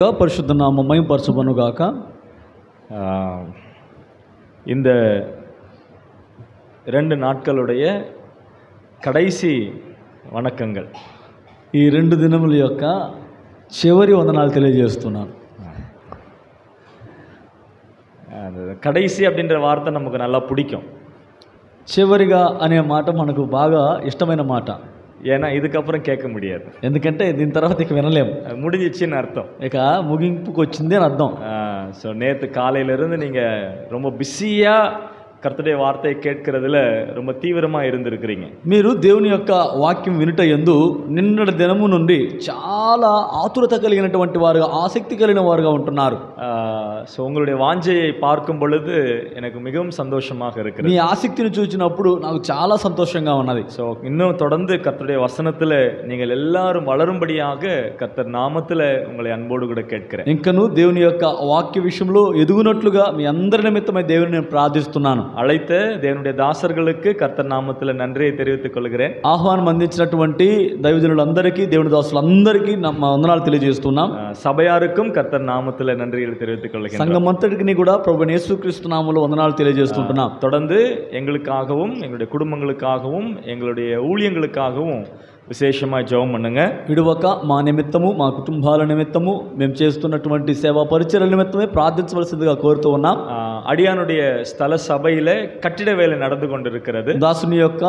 பரிசுத்த நாமம் மகிமைப்படுவதாக. இந்த 2 నాட்களுடைய కడైసి వణకంగల్, ఈ 2 దినముల యొక్క చివరి వందనాలు తెలియజేస్తున్నాను. కడైసి அப்படின்ற వార్త நமக்கு நல்லா பிடிக்கும். చివరిగా అనే మాట మనకు బాగా ఇష్టమైన మాట. ஏன்னா இதுக்கப்புறம் கேட்க முடியாது, ఎందుకంటే దీని తర్వాత ఇక వినలేము, முடிஞ்சிச்சின்னு అర్థం. ఇక ముగింపుకు వచ్చింది అని అర్థం. ஸோ நேற்று காலையிலேருந்து நீங்கள் ரொம்ப பிஸியாக கர்த்தருடைய வார்த்தையை கேட்கறதுல ரொம்ப தீவிரமாக இருந்திருக்கிறீங்க. మీరు దేవుని యొక్క వాక్యం వినుట యందు నిన్నటి దినము నుండి చాలా ఆతురత కలిగినటువంటి వారుగా, ఆసక్తి కలిగిన వారుగా ఉంటున్నారు. ஸோ உங்களுடைய வாஞ்சையை பார்க்கும் பொழுது எனக்கு மிகவும் சந்தோஷமாக இருக்கிறது. మీ ఆసక్తిని చూసినప్పుడు నాకు చాలా సంతోషంగా ఉన్నది. ஸோ இன்னும் தொடர்ந்து கர்த்தருடைய வசனத்தில் நீங்கள் எல்லாரும் வளரும்படியாக கர்த்தர் நாமத்தில் உங்களை அன்போடு கூட கேட்கிறேன். ఇంకను దేవుని యొక్క వాక్య విషయంలో ఎదుగునట్లుగా మీ అందరి నిమిత్తమై దేవుని నేను ప్రార్థిస్తున్నాను. அழைத்த தேவனுடைய தாசர்களுக்கு கர்த்தர் நாமத்தில் நன்றியை தெரிவித்துக் கொள்கிறேன். ఆహ్వానం అందించినటువంటి దైవజనులందరికీ, దేవుని దాసులందరికీ நம்ம వందనాలు తెలియజేస్తున్నాం. சபையாருக்கும் கர்த்தர் நாமத்தில் நன்றிகளை தெரிவித்துக் கொள்கிறேன். సంఘమంతటికి కూడా ప్రభువైన యేసుక్రీస్తు నామములో వందనాలు తెలియజేస్తుంటున్నాం. தொடர்ந்து எங்களுக்காகவும் எங்களுடைய குடும்பங்களுக்காகவும் எங்களுடைய ஊழியங்களுக்காகவும் విశేషமாக జపం பண்ணுங்க. విడువక మా నిమిత్తము, మా కుటుంబాల నిమిత్తము, మేము చేస్తున్నటువంటి సేవా పరిచర్యల నిమిత్తమే ప్రార్థించవలసిందిగా కోరుతూ ఉన్నాం. అడియానుடைய స్థల సభయిల కట్టడ వేల நடந்து கொண்டிருக்கிறது. దాసుని యొక్క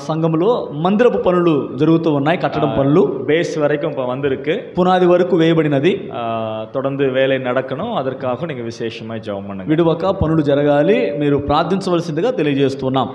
సంఘములో మందిరపు పనులు జరుగుతూ ఉన్నాయి, కట్టడం పనులు. బేస్ వరకు இப்போ வந்திருக்கு, పునాది వరకు వేయబడినది. தொடர்ந்து வேலை நடக்கணும், அதற்காக நீங்கள் விசேஷமாக ஜெபம் பண்ணுங்க. విడువక పనులు జరగాలి, మీరు ప్రార్థించవలసిందిగా తెలియజేస్తున్నాం.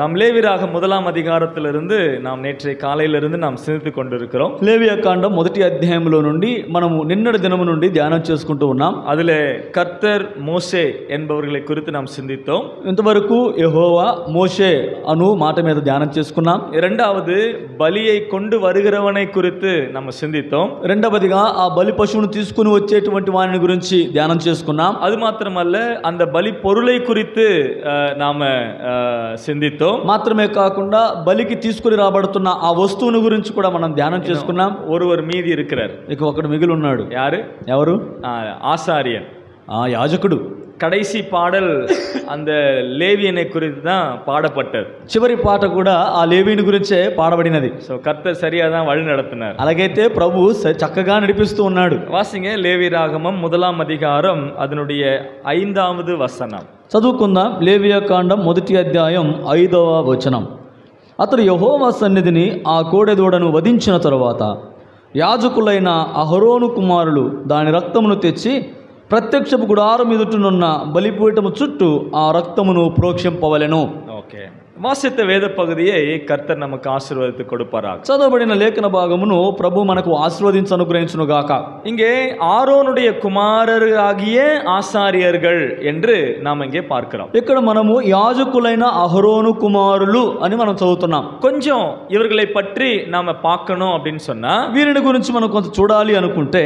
நாம் லேவியராகமம் 1 அதிகாரத்திலிருந்து நாம் நேற்றைய కాలైలిருந்து நாம் சிந்தித்து கொண்டிருக்கிறோம். లేవియాకాండం 1వ అధ్యాయంలో నుండి మనము నిన్నటి దినము నుండి ధ్యానం చేసుకుంటూ ఉన్నాం. அதிலே கர்த்தர் மோசே என்பவர்களை குறித்து நாம் சிந்தித்தோம். ఇంతవరకు యెహోవా మోషే అను మాట మీద ధ్యానం చేసుకున్నాం. இரண்டாவது బలిயை கொண்டு வருகிறவனை குறித்து நாம் சிந்தித்தோம். రెండవదిగా ఆ బలి పశువును తీసుకుని వచ్చేటువంటి వారిని గురించి ధ్యానం చేసుకున్నాం. அது மாத்திரமல்ல, அந்த బలి பொருளை குறித்து நாம சிந்தித்தோம். మాత్రమే కాకుండా బలికి తీసుకుని రాబడుతున్న ఆ వస్తువుని గురించి కూడా మనం ధ్యానం చేసుకున్నాం. ஒருவர் மீதி இருக்கிறார். ఇక ఒకడు మిగిలి ఉన్నాడు. யாரு? ఎవరు? ஆசாரியன், యాజకుడు. கடைசி பாடல் அந்த லேவியனை குறித்து தான் பாடப்பட்டது. చివరి పాట కూడా ఆ లేవీని గురించే పాడబడినది. ஸோ கர்த்தர் சரியாக தான் வழி நடத்தினார். అలాగైతే ప్రభు చక్కగా నడిపిస్తూ ఉన్నాడు. வாசிங்க லேவியராகமம் 1 அதிகாரம் அதனுடைய 5வது வசனம். చదువుకుందాం. లేవియాకాండం 1వ అధ్యాయం 5వ వచనం. అతడు యెహోవా సన్నిధిని ఆ కోడెదూడను వధించిన తరువాత యాజకులైన అహరోను కుమారులు దాని రక్తమును తెచ్చి ప్రత్యక్షపు గుడారం ఎదుటనున్న బలిపీఠము చుట్టూ ఆ రక్తమును ప్రోక్షింపవలెను. ఓకే, వాసిత వేద పகுதியை కర్తర్ நமக்கு ఆశీర్వాదిத்து கொடுப்பாராக. చదవబడిన లేఖన భాగమును ప్రభు మనకు ఆశీర్వదించి అనుగ్రహించును గాక. இங்கே ஆரோனுடைய குமாரராகிய ஆசாரியர்கள் என்று நாம் இங்கே பார்க்கிறோம். ఇక్కడ మనము యాజకులైన అహరోను కుమారులు అని మనం చదువుతున్నాం. కొంచెం ఇవర్களை పற்றி நாம பார்க்கணும் அப்படின்னு சொன்னா, వీరిని గురించి మనం కొంత చూడాలి అనుకుంటే,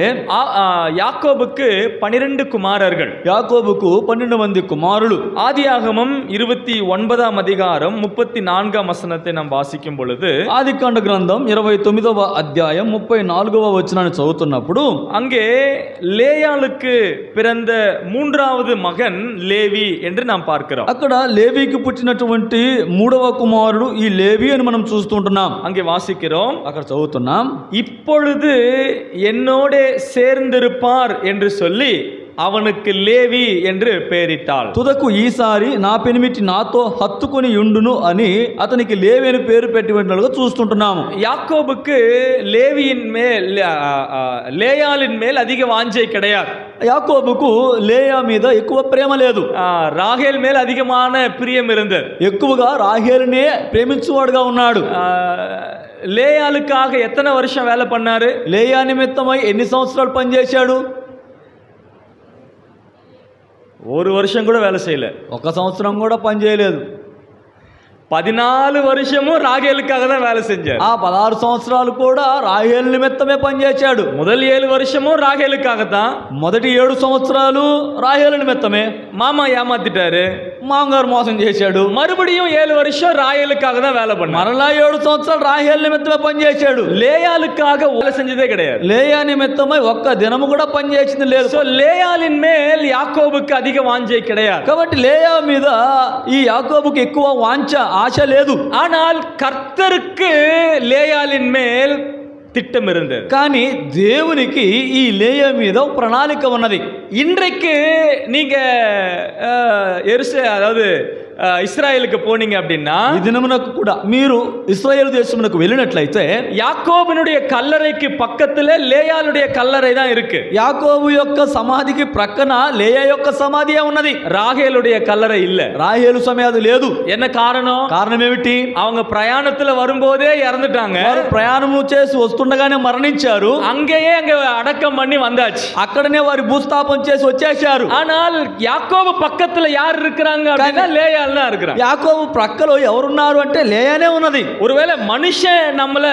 யாக்கோபுக்கு 12 కుమారர்கள். యాకోబుకు 12 మంది కుమారులు. ஆதியாகமம் 29 அதிகாரம் 34 வசனத்தை நாம் வாசிக்கும் பொழுது, ఆదికాండ గ్రంథం 29వ అధ్యాయం 34వ వచనాన్ని చదువుతున్నప్పుడు, அங்கே லேயாளுக்கு பிறந்த 3வது மகன் லேவி என்று நாம் பார்க்கிறோம். అక్కడ లేవీకి పుట్టినటువంటి 3వ కుమారుడు ఈ లేవి అని మనం చూస్తుంటున్నాం. அங்கே வாசிக்கிறோம், అక్కడ చదువుతున్నాం, இப்பொழுது என்னோட சேர்ந்திருப்பார் என்று சொல்லி அவனுக்கு லேவி என்று பெயரிட்டாள். తుదకు ఈసారి నా పెనిమిటి నాతో హత్తుకొని ఉండును అని అతనికి లేవి అని పేరు పెట్టినట్లుగా చూస్తుంటున్నాము. யாக்கோபுக்கு லேவியின் மேல், லேயாளின் மேல் அதிக வாஞ்சை கிடையாது. యాకోబుకు లేయా మీద ఎక్కువ ప్రేమ లేదు. ராகேல் மேல் அதிகமான பிரியம் இருந்தது. ఎక్కువగా రాహేలునే ప్రేమించువాడుగా ఉన్నాడు. லேயாளுக்காக எத்தனை வருஷம் வேலை பண்ணாரு? లేయా నిమిత్తమై ఎన్ని సంవత్సరాలు పనిచేశాడు? 1 வருஷம் கூட வேலை செய்யல. 1 సంవత్సరం కూడా పని చేయలేదు. 14 வருஷமும் ராகேலுக்காக தான் வேலை செஞ்சார். ఆ 16 సంవత్సరాలు కూడా రాహేలు నిమిత్తమే పనిచేశాడు. முதல் 7 வருஷமும் ராகேலுக்காக தான். మొదటి 7 సంవత్సరాలు రాహేలు నిమిత్తమే. மாமா ஏமாத்திட்டாரு, మామగారు మోసం చేశాడు. மறுபடியும் 7 வருஷம் ராகேலுக்காக தான் வேலை பண்ணார். మరలా 7 సంవత్సరాలు రాహేలు నిమిత్తమే పనిచేశాడు. லேயாளுக்காக வேலை செஞ்சதே கிடையாது. లేయా నిమిత్తమై ఒక్క దినము కూడా పనిచేసింది లేదు. సో லேயாளின் மேல் யாக்கோபுக்கு அதிக வாஞ்சை கிடையாது. కాబట్టి లేయా మీద ఈ యాకోబుకి ఎక్కువ వాంఛ ఆశ లేదు. ஆனால் கர்த்தருக்கு லேயாளின் மேல் திட்டம் இருந்தது. కానీ దేవునికి ఈ లేయా మీద ఒక ప్రణాళిక ఉన్నది. இன்றைக்கு நீங்க அதாவது இஸ்ராயலுக்கு போனீங்க அப்படின்னா, ఈ దినమునకు కూడా మీరు ఇశ్రాయేలు దేశమునకు వెళ్ళినట్లయితే யாக்கோபினுடைய கல்லறைக்கு பக்கத்துல லேயாளுடைய கல்லறை தான் இருக்கு. యాకోబు యొక్క సమాధికి ప్రక్కన లేయా యొక్క సమాధి ఉన్నది. ராகேலுடைய கல்லறை இல்ல. రాహేలు సమాధి లేదు. என்ன காரணம்? కారణం ఏమిటి? அவங்க பிரயாணத்துல வரும்போதே இறந்துட்டாங்க. వారు ప్రయాణము చేసి వస్తుండగానే మరణించారు. அங்கேயே அடக்கம் பண்ணி வந்தாச்சு. అక్కడనే వారి భూస్థాపన చేసి వచ్చేశారు. ஆனால் யாக்கோபு பக்கத்துல யார் இருக்கிறாங்க அப்படின்னா லேயாள் தான் இருக்கிறாங்க. యాకోబు ప్రక్కలో ఎవరున్నారు అంటే లేయానే ఉన్నది. ஒருவேளை மனுஷன் நம்மள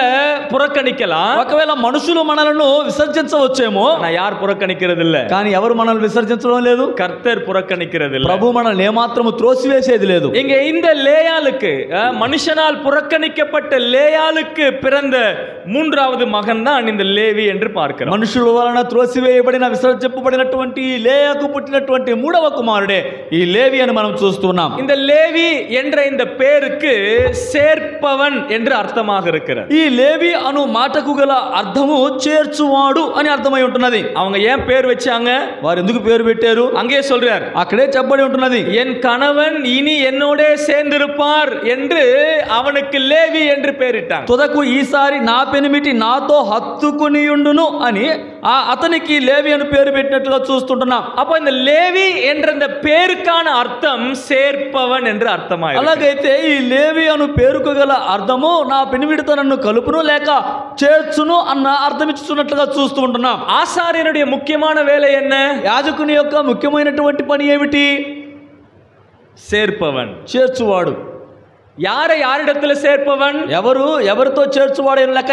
புறக்கணிக்கலாம். ఒకవేళ మనుషులు మనలను విసర్జించవచ్చేమో. யார் புறக்கணிக்கிறது இல்ல, కానీ ఎవరు మనల్ని విసర్జించడం లేదు. கர்த்தர் புறக்கணிக்கிறது இல்ல. ప్రభు మనల్ని ఏమాత్రము త్రోసివేసేది లేదు. இங்க இந்த லேயாளுக்கு, மனுஷனால் புறக்கணிக்கப்பட்ட லேயாளுக்கு பிறந்த 3வது மகன் தான் இந்த லேவி என்று பார்க்கிறோம். మనుషుల వలన త్రోసివేయబడిన విసర్జింపబడినటువంటి లేయాకు పుట్టినటువంటి 3వ కుమారుడే ఈ లేవి అని మనం చూస్తున్నాం. இந்த லேவி என்ற இந்த பேருக்கு சேர்ப்பவன் என்று அர்த்தமாக இருக்கிறது. ఈ లేవి అను మాటకు గల అర్థము చేర్చువాడు అని అర్థమై ఉంటున్నది. அவங்க ஏன் பேர் வச்சாங்க? వారు ఎందుకు పేరు పెట్టారు? அங்கே சொல்றார், అక్కడే చెప్పబడి ఉంటున్నది, என் கணவன் இனி என்னோட சேர்ந்திருப்பார் என்று அவனுக்கு லேவி என்று பெயரிட்டாங்க. తుదకు ఈసారి నా పెనిమిటి నాతో హత్తుకునియుండును అని అతనికి లేవి అని పేరు పెట్టినట్లుగా చూస్తుంటున్నాం. அப்ப இந்த லேவி என்ற இந்த பேருக்கான அர்த்தம் சேர்ப்பவன் என்று அர்த்தமாய். అలాగైతే ఈ లేవి అను పేరుకు గల అర్థము నా పెనిమిడితో నన్ను కలుపును లేక చేర్చును అన్న అర్థం ఇస్తున్నట్లుగా చూస్తూ ఉంటున్నాం. ஆசாரியனுடைய முக்கியமான வேலை என்ன? యాజకుని యొక్క ముఖ్యమైనటువంటి పని ఏమిటి? சேர்ப்பவன், చేర్చువాడు. யாரை யாரிடத்துல சேர்ப்பவன்? ఎవరితో చేర్చువాడు లేక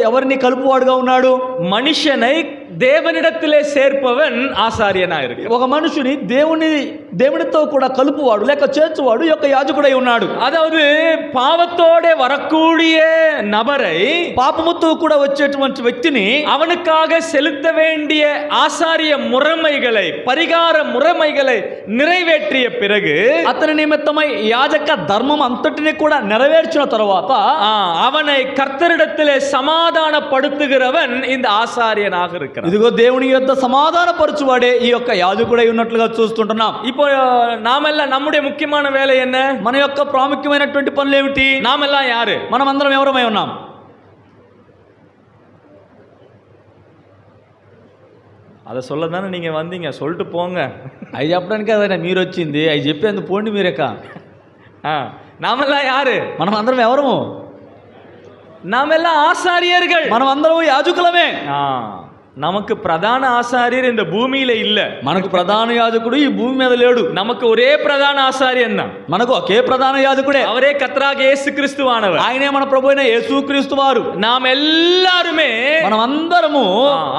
ఎవరిని కలుపువాడుగా ఉన్నాడు? மனுஷனை தேவனிடத்திலே சேர்ப்பவன் ஆசாரியனா இருக்கு. ఒక మనుషుని దేవునితో కూడా కలుపువాడు లేక చేర్చువాడు యొక్క యాజకుడై ఉన్నాడు. அதாவது பாவத்தோட வரக்கூடிய நபரை, పాపముతో కూడా వచ్చేటువంటి వ్యక్తిని அவனுக்காக செலுத்த வேண்டிய ஆசாரிய முறைமைகளை, பரிகார முறைமைகளை நிறைவேற்றிய பிறகு అతని నిమిత్తమై యాజక ధర్మం అంతటిని కూడా నెరవేర్చిన తరువాత அவனை கர்த்தரிடத்திலே சமாதானப்படுத்துகிறவன் இந்த ஆசாரியனாக இருக்கிறான். ఇదిగో దేవుని యొద్ద సమాధానపరచువాడే ఈ యొక్క యాజకుడై ఉన్నట్లుగా చూస్తుంటున్నాం. இப்போ நாமெல்லாம் நம்முடைய முக்கியமான வேலை என்ன? మన యొక్క ప్రాముఖ్యమైనటువంటి పనులు ఏమిటి? நாமெல்லாம் யாரு? మనం అందరం ఎవరమై ఉన్నాం? அதை சொல்ல தானே நீங்க வந்தீங்க, சொல்லிட்டு போங்க. అవి చెప్పడానికి అదే మీరు వచ్చింది, అవి చెప్పేందుకు పోండి మీరేక. நாமெல்லாம் யாரு? మనం అందరం ఎవరము? நாமெல்லாம் ஆசாரியர்கள். మనం అందరం యాజకులమే. நமக்கு பிரதான ஆசாரியர் இந்த பூமியில இல்ல. మనకు ప్రధాన యాజకుడు ఈ భూమి మీద లేడు. நமக்கு ஒரே பிரதான ஆசாரியன் தான். మనకు ఒకే ప్రధాన యాజకుడే, அவரே கர்த்தராகிய இயேசு கிறிஸ்துவானவர். ఆయనే మన ప్రభు అయిన యేసుక్రీస్తు వారు. நாம் எல்லாருமே మనం అందరము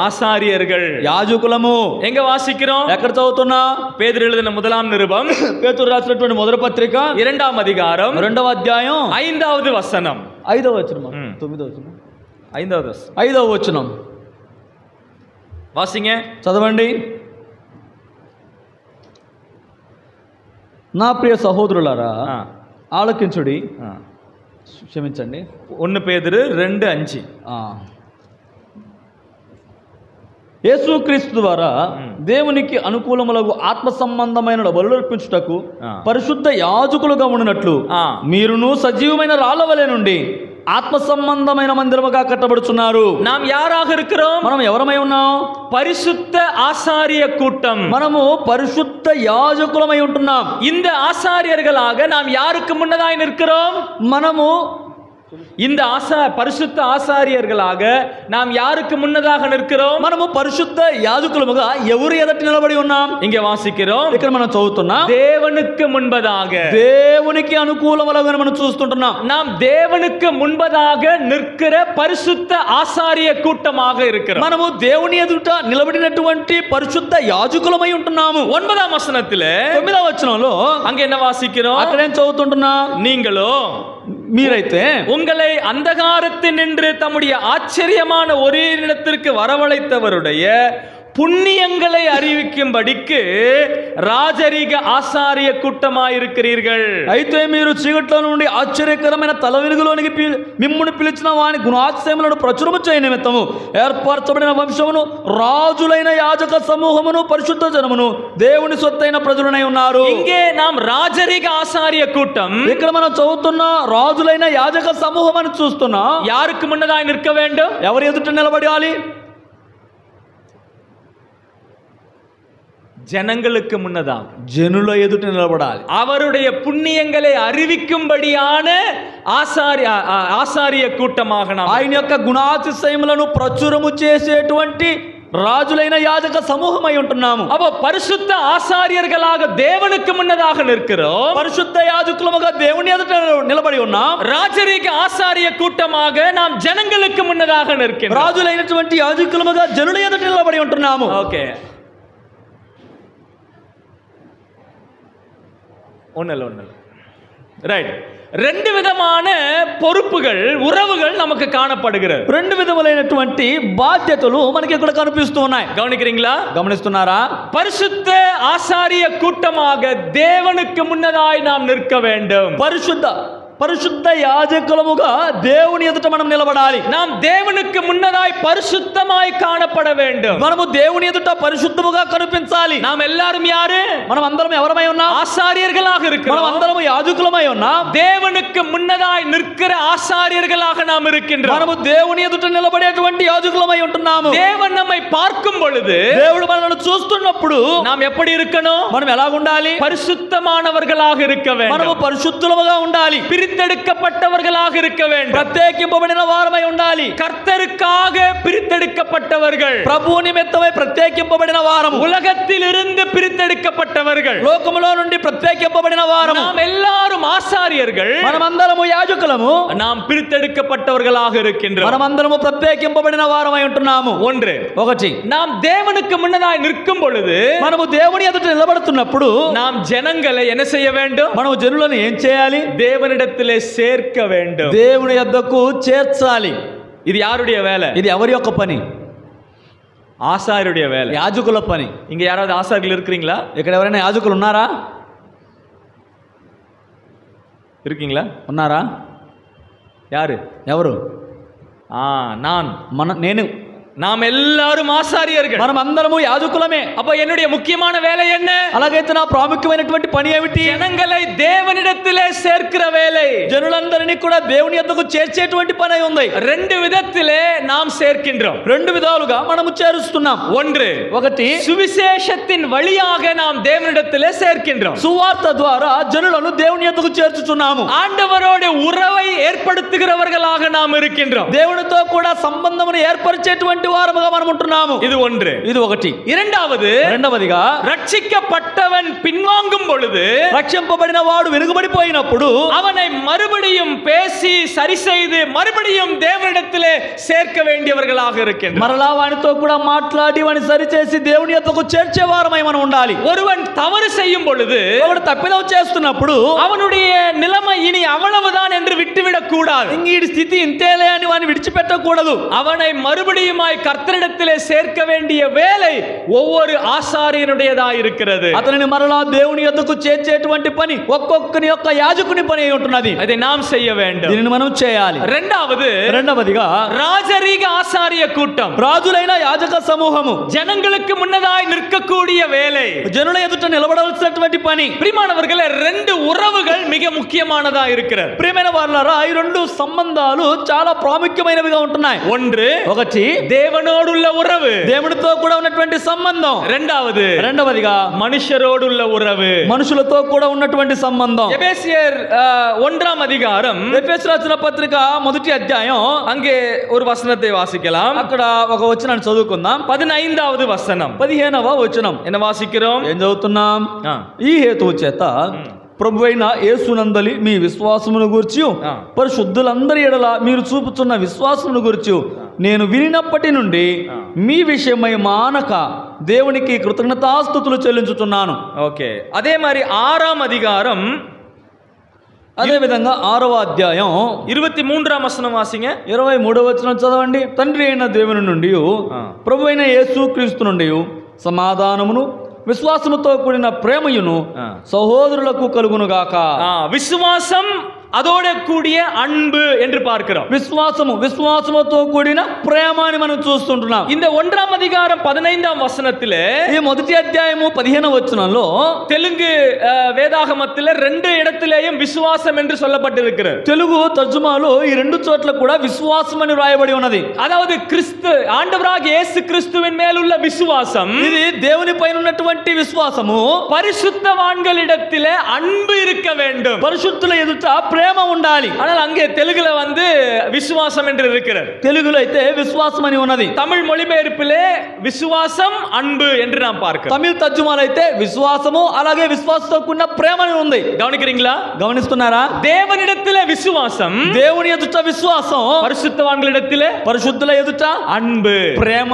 ஆசாரியர்கள், యాజకులము. எங்க வாசிக்கிறோம்? ఎక్కడ చదువుతున్నా? పేతురు எழுதின முதலாம் நிருபம், పేతురు రాసినటువంటి మొదటి పత్రిక 2వ అధికారం 2వ అధ్యాయం 5వ వచనం. 5వ వచనం 9వ వచనం 5వ వచనం వాసింగే, చదవండి. నా ప్రియ సహోదరులారా ఆలకించుడి. క్షమించండి. 1 పేతురు 2:5. యేసుక్రీస్తు ద్వారా దేవునికి అనుకూలములకు ఆత్మ సంబంధమైన బలులర్పించుటకు పరిశుద్ధ యాజకులుగా ఉండినట్లు మీరును సజీవమైన రాళ్ల వలె నుండి ఆత్మ సంబంధమైన మందిరముగా కట్టబడుచున్నారు. நாம் யாராக இருக்கிறோம்? మనం ఎవరమై ఉన్నాం? పరిశుద్ధ ஆசாரிய கூட்டம். మనము పరిశుద్ధ యాజకులమై ఉంటున్నాం. இந்த ஆசாரியர்களாக நாம் யாருக்கு முன்னதாய் நிற்கிறோம்? మనము இந்த பரிசுத்த ஆசாரியர்களாக நாம் யாருக்கு முன்னதாக நிற்கிறோம்? మనము పరిశుద్ధ యాజకులముగా ఎవరు ఎదుట నిలబడి ఉన్నాం? இங்க வாசிக்கிறோம், ఇక్కడ మనం చదువుతున్నాం, தேவனுக்கு முன்பதாக, దేవునికి అనుకూలముగా మనం చూస్తుంటున్నాం. நாம் தேவனுக்கு முன்பதாக நிற்கிற பரிசுத்த ஆசாரிய கூட்டமாக இருக்கிறோம். మనము దేవుని ఎదుట నిలబడినటువంటి పరిశుద్ధ యాజకులమై ఉంటున్నాము. 9వ వచనத்திலே 9వ వచనంలో அங்க என்ன வாசிக்கிறோம்? అక్కడ ఏం చదువుతుంటున్నా? நீங்களோ మీరైతే உங்களை அந்தகாரத்தில் நின்று தம்முடைய ஆச்சரியமான ஒரே இடத்திற்கு வரவழைத்தவருடைய புண்ணியங்களை அறிவிக்கும்படிக்கு ராஜரீக ஆசாரிய கூட்டமாயிருக்கிறீர்கள். అయితే మీరు చీకట్లో నుండి ఆశ్చర్యకరమైన తల వెలుగులోనికి మిమ్మును పిలిచిన వాని గుణాతిశయములను ప్రచురము చేయ నిమిత్తము ఏర్పరచబడిన వంశమును, రాజులైన యాజక సమూహమును, పరిశుద్ధ జనమును, దేవుని సొత్తైన ప్రజలునై ఉన్నారు. இங்கே நாம் ராஜரீக ஆசாரிய கூட்டம், ఇక్కడ మనం చదువుతున్న రాజులైన యాజక సమూహం అని చూస్తున్నా. யாருக்கு முன்னதாய் நிற்க வேண்டும்? ఎవరి ఎదుట నిలబడాలి? ஜனங்களுக்கு முன்னதாக, జనుల ఎదుట నిలబడాలి. அவருடைய புண்ணியங்களை அறிவிக்கும்படியான ஆசாரிய கூட்டமாக நாம், ఆయన యొక్క గుణాతిశయములను ప్రచురము చేసేటువంటి రాజులైన యాజక సమూహమై ఉంటున్నాము. அப்போ பரிசுத்த ஆசாரியர்களாக தேவனுக்கு முன்னதாக நிற்கிறோம், పరిశుద్ధ యాజకులముగా దేవుని ఎదుట నిలబడి ఉన్నాం. ராஜரீக ஆசாரிய கூட்டமாக நாம் ஜனங்களுக்கு முன்னதாக நிற்கிறோம். రాజులైనటువంటి యాజకులముగా జనుల ఎదుట నిలబడి ఉంటున్నాము. ஓகே, ஒண்ணு ரைட். ரெண்டு விதமான பொறுப்புகள், உறவுகள் நமக்கு காணப்படுகிறது. రెండు విధములైనటువంటి బాధ్యతలు మనకి ఇక్కడ కనిపిస్తూ ఉన్నాయి. கவனிக்கிறீங்களா? గమనిస్తున్నారా? பரிசுத்த ஆசாரிய கூட்டமாக தேவனுக்கு முன்னதாய் நாம் நிற்க வேண்டும். పరిశుద్ధ యాజకులముగా దేవుని ఎదుట మనం నిలబడాలి. நாம் தேவனுக்கு முன்னதாய் பரிசுத்தமாய் காணப்பட வேண்டும். మనము దేవుని ఎదుట పరిశుద్ధముగా కనిపించాలి. நாம் எல்லாரும் யாரு? మనం అందరం ఎవరమై ఉన్నాం? ஆசாரியர்களாக మనం இருக்கிறோம். అందరం యాజకులమై ఉన్నాం. தேவனுக்கு முன்னதாய் நிற்கிற ஆசாரியர்களாக நாம் இருக்கின்றோம். మనము దేవుని ఎదుట నిలబడేటువంటి యాజకులమై ఉంటున్నాము. தேவன் நம்மை பார்க்கும் பொழுது, దేవుడు మనల్ని చూస్తున్నప్పుడు நாம் எப்படி இருக்கணும்? మనం ఎలా ఉండాలి? பரிசுத்தமானவர்களாக இருக்க మనము வேண்டும். పరిశుద్ధులుగా ఉండాలి. பிரித்தெடுக்கப்பட்டவர்களாக இருக்க வேண்டும். ప్రత్యేకింపబడిన వారమై ఉండాలి. கர்த்தருக்காக பிரித்தெடுக்கப்பட்டவர்கள், ప్రభువు నిమిత్తమై ప్రత్యేకింపబడిన వారము, உலகத்தில் இருந்து பிரித்தெடுக்கப்பட்டவர்கள், లోకములో నుండి ప్రత్యేకింపబడిన వారము. நாம் எல்லாரும் ஆசாரியர்கள், మనమందరము యాజకులము, நாம் பிரித்தெடுக்கப்பட்டவர்களாக இருக்கின்றோம். మనమందరము ప్రత్యేకింపబడిన వారమై ఉంటున్నాము. ஒன்று, ఒకటి, நாம் தேவனுக்கு முன்னதாய் நிற்கும் பொழுது, మనము దేవుని ఎదుట నిలబడుతున్నప్పుడు நாம் ஜனங்களை என்ன செய்ய வேண்டும்? మనము జనులను ఏం చేయాలి? தேவனிடத்திலே சேர்க்க வேண்டும். దేవుని యొద్దకు చేర్చాలి. இது யாருடைய வேலை? ఇది ఎవరి యొక్క పని? ஆசாரியருடைய வேலை. యాజకుల పని. இங்க யாராவது ஆசாரியர்கள் இருக்கிறீங்களா? ఇక్కడ ఎవరైనా యాజకులు ఉన్నారా? இருக்கீங்களா? ఉన్నారా? யாரு? ఎవరు? நான். నేను. நாம் எல்லாரும் ஆசாரியர்கள். మనం అందరము యాజకులమే. அப்ப என்னுடைய முக்கியமான வேலை என்ன? అలాగైతే నా ప్రాముఖ్యమైనటువంటి పని ఏమిటి? జనங்களை தேவனிடத்திலே சேர்க்கிற வேலை. జనులందరినీ కూడా దేవుని యొద్దకు చేర్చేటువంటి పని ఉంది. రెండు విధத்திலே நாம் சேர்க்கின்றோம். రెండు విధాలుగా మనము చేరుస్తున్నాం. ఒకటి, சுவிசேஷத்தின் வழியாக நாம் தேவனிடத்திலே சேர்க்கின்றோம். సువార్త ద్వారా జనులను దేవుని యొద్దకు చేర్చుచున్నాము. ஆண்டவரோட உறவை ஏற்படுத்துகிறவர்களாக நாம் இருக்கின்றோம். దేవునితో కూడా సంబంధమును ఏర్పరిచేటువంటి వారముగా మనం ఉంటున్నాము. இது ஒன்று. ఇది ఒకటి. இரண்டாவదిగా ரட்சிக்கப்பட்டவன் பின்வாங்கும் பொழுது, రక్షింపబడిన వాడు వెనుకబడిపోయినప్పుడు அவனை மறுபடியும் பேசி சரி செய்து மறுபடியும் தேவனிடத்திலே சேர்க்க வேண்டியவர்களாக இருக்கின்றோம். మరలా వానితో కూడా మాట్లాడి వాని సరిచేసి దేవుని యొద్దకు చేర్చే వారమై మనం ఉండాలి. ஒருவன் தவறு செய்யும் பொழுது, ఒకడు తప్పిదం చేస్తున్నప్పుడు அவனுடைய நிலைமை இனி அவ்வளவுதான் என்று விட்டுவிடக் கூடாது. ఈ స్థితి ఇంతేలే అని వాని విడిచిపెట్టకూడదు. அவனை மறுபடியும் கர்த்தரிடத்திலே சேர்க்க வேண்டிய வேலை ஒவ்வொரு ஆசாரியனுடையதாக இருக்கிறது. అతనిని మరలా దేవుని యొద్దకు చేర్చేటువంటి పని ఒక్కొక్కని యొక్క యాజకుని పని అయి ఉంటున్నది. அதை நாம் செய்ய வேண்டும். దీనిని మనం చేయాలి. రెండవదిగా ராஜரீக ஆசாரிய கூட்டம், రాజులైన యాజక సమూహము, ஜனங்களுக்கு முன்னதாய் நிற்கக்கூடிய வேலை, జనుల ఎదుట నిలబడాల్సినటువంటి పని. பிரியமானவர்களே, రెండు உறவுகள் மிக முக்கியமானதா இருக்கிறது. ప్రియమైన వారలారా, ఈ రెండు సంబంధాలు చాలా ప్రాముఖ్యమైనవిగా ఉంటున్నాయి. ஒன்று, ఒకటి, தேவனோடுள்ள உறவு, దేవునితో కూడా ఉన్నటువంటి సంబంధం. రెండవదిగా మనుషరోడుள்ள ఉరవు, మనుషులతో కూడా ఉన్నటువంటి సంబంధం. ఎఫెసియర్ 1ஆம் அதிகாரம், ఎఫెసు రాసిన పత్రిక 1వ అధ్యాయం, அங்கே ஒரு வசனத்தை வாசிக்கலாம். అక్కడ ఒక వచనాన్ని చదువుకుందాం. 15வது వచనం, 15వ వచనం என்ன వాసిக்கிறோம்? ఏం చదువుతున్నాం? ఈ హేతువు చేత ప్రభువైన యేసునందలి మీ విశ్వాసమును గూర్చి పరిశుద్ధులందరి ఎడల మీరు చూపుతున్న విశ్వాసమును గూర్చి నేను వినినప్పటి నుండి మీ విషయమై మానక దేవునికి కృతజ్ఞతాస్తుతులు చెల్లించుతున్నాను. ఓకే, అదే మరి 6ஆம் அதிகாரம், అదే విధంగా 6వ అధ్యాయం 23ஆம் వచనం వాసింగ. 23వ వచనం చదవండి. తండ్రి అయిన దేవుని నుండి ప్రభువైన యేసు క్రీస్తు నుండి సమాధానమును విశ్వాసముతో కూడిన ప్రేమయును సహోదరులకు కలుగునుగాక. విశ్వాసం அதோட கூடிய அன்பு என்று பார்க்கிறோம். విశ్వాసముతో కూడిన ప్రేమ అని మనం చూస్తుంటున్నాం. இந்த 1ஆம் அதிகாரம் 15ஆம் வசனத்திலே, ఈ మొదటి అధ్యాయము 15వ వచనంలో தெலுங்கு வேதாகமத்திலே 2 இடத்திலேயும் விசுவாசம் என்று சொல்லப்பட்டிருக்கிறது. తెలుగు తర్జుమాలో ఈ 2 చోట్ల కూడా విశ్వాసం అని రాయబడి ఉన్నది. அதாவது கிறிஸ்து ஆண்டவராகிய இயேசு கிறிஸ்துவின் மேல் உள்ள விசுவாசம், ఇది దేవుని పైన ఉన్నటువంటి విశ్వాసము. பரிசுத்தவான்களிடத்திலே அன்பு இருக்க வேண்டும், పరిశుద్ధుల ఎదుట ప్రేమ ఉండాలి. ஆனால் அங்கே தெலுங்குல விசுவாசம் என்று இருக்கிறது. తెలుగులో అయితే విశ్వాసం అని ఉన్నది. தமிழ் மொழிபெயர்ப்பிலே விசுவாசம் அன்பு என்று நாம் பார்க்கிறோம். తమిళ తర్జుమాలో అయితే విశ్వాసము అలాగే విశ్వాసంతో కూడిన ప్రేమ అని ఉంది. கவனிக்கிறீங்களா? గమనిస్తున్నారా? தேவனிடத்திலே விசுவாசம், దేవుని ఎదుట విశ్వాసం, பரிசுத்தவான்களிடத்திலே పరిశుద్ధుల ఎదుట அன்பு, ప్రేమ.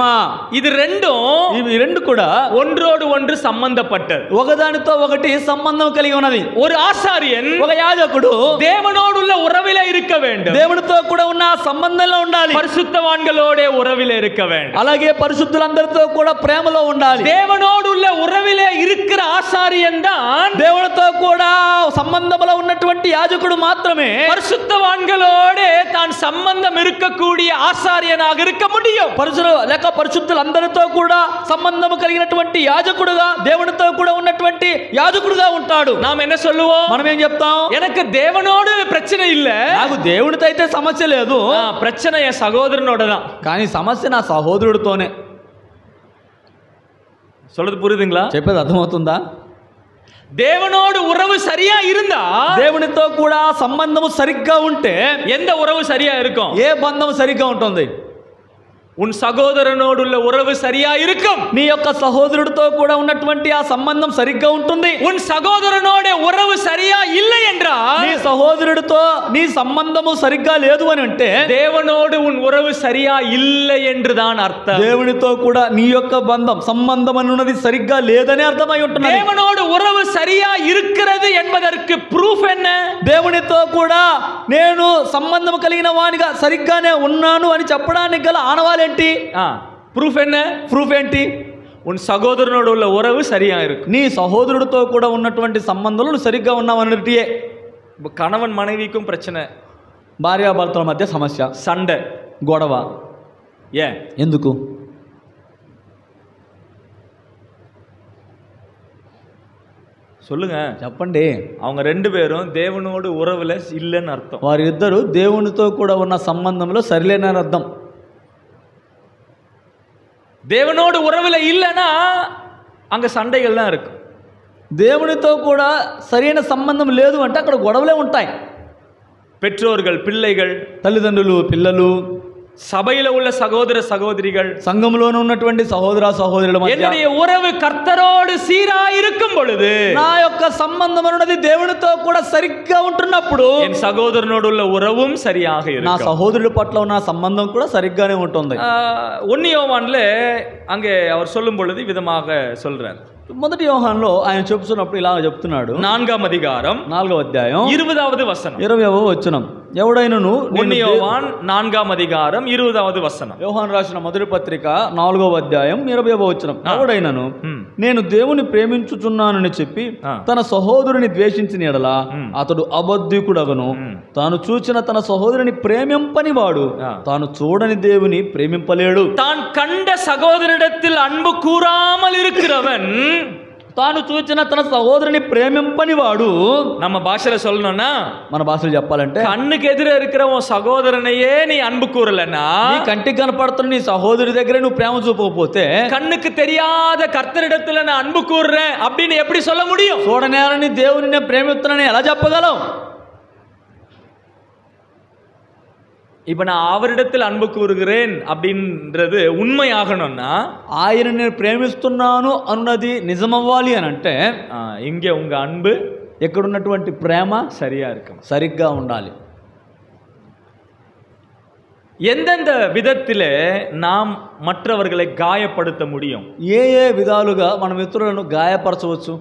இது ரெண்டும் ఈ రెండు కూడా ஒன்றோடு ஒன்று சம்பந்தப்பட்டது, ఒకదానితో ఒకటి సంబంధం కలిగి ఉన్నది. ஒரு ஆசாரியன், ఒక యాజకుడు தேவனோடுள்ள உறவிலே இருக்க வேண்டும், దేవునితో కూడా ఉన్న సంబంధంలో ఉండాలి. பரிசுத்தவான்களோட உறவிலே இருக்க வேண்டும், అలాగే పరిశుద్ధులందరితో కూడా ప్రేమలో ఉండాలి. தேவனோடுள்ள உறவிலே இருக்கிற ஆசாரியன் தான் దేవునితో కూడా సంబంధంలో ఉన్నటువంటి యాజకుడు మాత్రమే பரிசுத்தவான்களோட தான் சம்பந்தம் இருக்கக்கூடிய ஆசாரியனாக இருக்க முடியும். పరిశుద్ధులందరితో కూడా సంబంధం కలిగినటువంటి యాజకుడుగా, దేవునితో కూడా ఉన్నటువంటి యాజకుడుగా ఉంటాడు. நாம் என்ன சொல்லுவோம்? మనం ఏం చెప్తాం? எனக்கு தேவனோடு பிரச்சனை இல்ல, నాకు దేవునితో అయితే సమస్య లేదు, பிரச்சனை என் சகோதரனோட தான். కానీ సమస్య నా సహోదరుడితోనే. சொல்றது புரியுதுங்களா? చెప్పేది అర్థమవుతుందా? தேவனோடு உறவு சரியா இருந்தா, దేవునితో కూడా సంబంధము సరిగ్గా ఉంటే எந்த உறவு சரியா இருக்கும்? ఏ బంధం సరిగ్గా ఉంటుంది? உன் சகோதரனோடுள்ள உறவு சரியா இருக்கும். నీ యొక్క సహోదరుడితో కూడా ఉన్నటువంటి ఆ సంబంధం సరిగ్గా ఉంటుంది. உன் సகోదరனோட உறவு சரியா இல்லை என்றால், నీ సహోదరుడితో నీ సంబంధము సరిగ్గా లేదు అని అంటే தேவனோடு உன் உறவு சரியா இல்லை என்றுதான் అర్థం. దేవునితో కూడా నీ యొక్క సంబంధం అన్నది సరిగ్గా లేదని అర్థమై ఉంటున్నది. தேவனோடு உறவு சரியா இருக்கிறது என்பதற்கு ప్రూఫ్ என்ன? దేవునితో కూడా నేను సంబంధం కలిగిన వానిగా సరిగ్గానే ఉన్నాను అని చెప్పడానికి గల ఆనవాలు ఏంటి? ప్రూఫ్ என்ன? ప్రూఫ్ ఏంటి? உன் சகோதரனோடு உள்ள உறவு சரியா இருக்கும். నీ సహోదరుడితో కూడా ఉన్నటువంటి సంబంధాలు సరిగ్గా ఉన్నావన్నటియే. கணவன் மனைவிக்கும் பிரச்சனை, భార్యాభర్తల మధ్య సమస్య, சண்டை, గొడవ. ఎందుకు? சொல்லுங்க, చెప్పండి. அவங்க 2 பேரும் தேவனோடு உறவுல இல்லைன்னு அர்த்தம். వారిద్దరూ దేవునితో కూడా ఉన్న సంబంధంలో సరిలేనని అర్థం. தேவனோடு உறவுல இல்லைன்னா அங்க சண்டைகள் தான் இருக்கு. దేవునితో కూడా సరైన సంబంధం లేదు అంటే అక్కడ గొడవలే ఉంటాయి. பெற்றோர்கள், பிள்ளைகள், తల్లిదండ్రులు, పిల్లలు, சபையில உள்ள சகோதர சகோதரிகள், సంఘంలోనే ఉన్నటువంటి సహోదర సహోదరుల మధ్య என்னுடைய உறவு கர்த்தரோடு சீரா இருக்கும் பொழுது, నా యొక్క సంబంధం అన్నది దేవునితో కూడా సరిగ్గా ఉంటున్నప్పుడు என் சகோதரனோடு உள்ள உறவும் சரியாக నా இருக்கும். సహోదరుడి పట్ల ఉన్న సంబంధం కూడా సరిగ్గానే ఉంటుంది. 1 யோவான்ல அங்கே அவர் சொல்லும் பொழுது விதமாக சொல்றார். మొదటి యోహానులో ఆయన చెప్తున్నప్పుడు ఇలా చెప్తున్నాడు. 4ஆம் அதிகாரம் 4వ అధ్యాయం 20வது వచనం. 20వ వచనం. ఎవడైనను 1 యోవాన్ 4ஆம் அதிகாரம் 20வது వచనం. యోహాను రాసిన మొదటి పత్రిక 4వ అధ్యాయం 20వ వచనం. ఎవడైనను నేను దేవుని ప్రేమించుచున్నానని చెప్పి తన సహోదరుని ద్వేషించిన ఎడల అతడు అబద్ధికుడగను. తాను చూచిన తన సహోదరుని ప్రేమింపని వాడు తాను చూడని దేవుని ప్రేమింపలేడు. தான் கண்ட சகோதரிடத்தில் அன்பு கூறாமல் இருக்கிறவன் తాను చూచిన తన సహోదరుని ప్రేమింపని వాడు, நம்ம பாஷையில சொல்லணும்னா, మన భాషలో చెప్పాలంటే, கண்ணுக்கு எதிர இருக்கிற உன் சகோதரனையே நீ அன்பு கூறலன்னா, నీ కంటికి కనపడుతున్న నీ సహోదరి దగ్గర నువ్వు ప్రేమ చూపకపోతే, கண்ணுக்கு தெரியாத கர்த்தரிடத்துல நான் அன்பு கூறுறேன் அப்படின்னு எப்படி சொல்ல முடியும்? చూడనేరని దేవుని నేను ప్రేమిస్తున్నానని ఎలా చెప్పగలవు? இப்ப நான் அவரிடத்தில் அன்பு கூறுகிறேன் அப்படின்றது உண்மையாகணும்னா, ఆయన నేను ప్రేమిస్తున్నాను అన్నది నిజమవ్వాలి అని అంటే, இங்க உங்க அன்பு ఎక్కడున్నటువంటి ప్రేమ சரியா இருக்கும். సరిగ్గా ఉండాలి. எந்தெந்த விதத்திலே நாம் மற்றவர்களை காயப்படுத்த முடியும்? ఏ ఏ విధాలుగా మన మిత్రులను గాయపరచవచ్చు?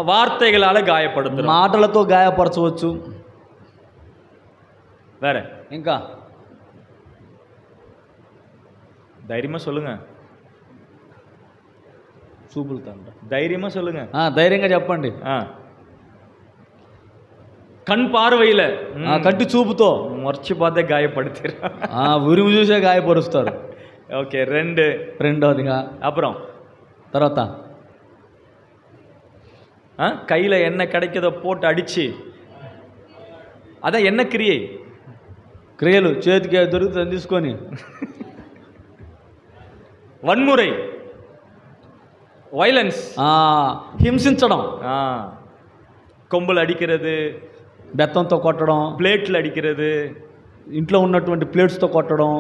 வார்த்தைகளால காயப்படுத்துறோம், మాటలతో గాయపరచవచ్చు. வேற ఇంకా தைரியமா சொல்லுங்க, చూపులతో, தைரியமா சொல்லுங்க, ధైర్యంగా చెప్పండి. கண் பார்வையில కంటి చూపుతో முறைச்சு பார்த்தே காயப்படுத்திடுறோம். ఉరిమి చూసే గాయపరుస్తారు. ఓకే, రెండోదిగా అப்புறம் తర్వాత கையில என்ன கிடைக்கதோ போட்டு அடிச்சு, అதான் என்ன క్రియలు చేతికి దొరుకుతుంది తీసుకొని వన్మురై, వైలెన్స్, హింసించడం, కొమ్ములు అడిక్கிறது, బెత్తంతో కొట్టడం, ప్లేట్లు అడిక్கிறது, ఇంట్లో ఉన్నటువంటి ప్లేట్స్తో కొట్టడం.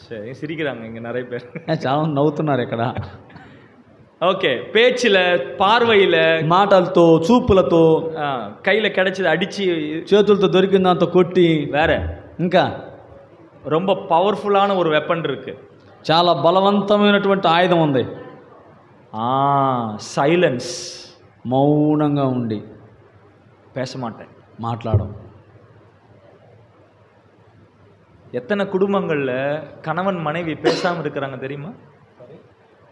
సరే, సిరికిరాంగ ఇంక நிறைய பேர் చాలా మంది నవ్వుతున్నారు ఇక్కడ. ఓకే, పేచిల, பார்வையில, మాటలతో, చూపులతో, கையில கிடைச்சது அடிச்சு, చేతులతో దొరికిన దాంతో కొట్టి, వేరే ఇంకా ரொம்ப పవర్ఫుல்லான ஒரு వెపన్ இருக்கு, చాలా బలవంతమైనటువంటి ఆయుధం ఉంది. సైలెన్స్, మౌనంగా ఉండి பேச மாட்டேன், మాట్లాడడం. எத்தனை குடும்பங்கள்ல கணவன் மனைவி பேசாம இருக்கிறாங்க தெரியுமா?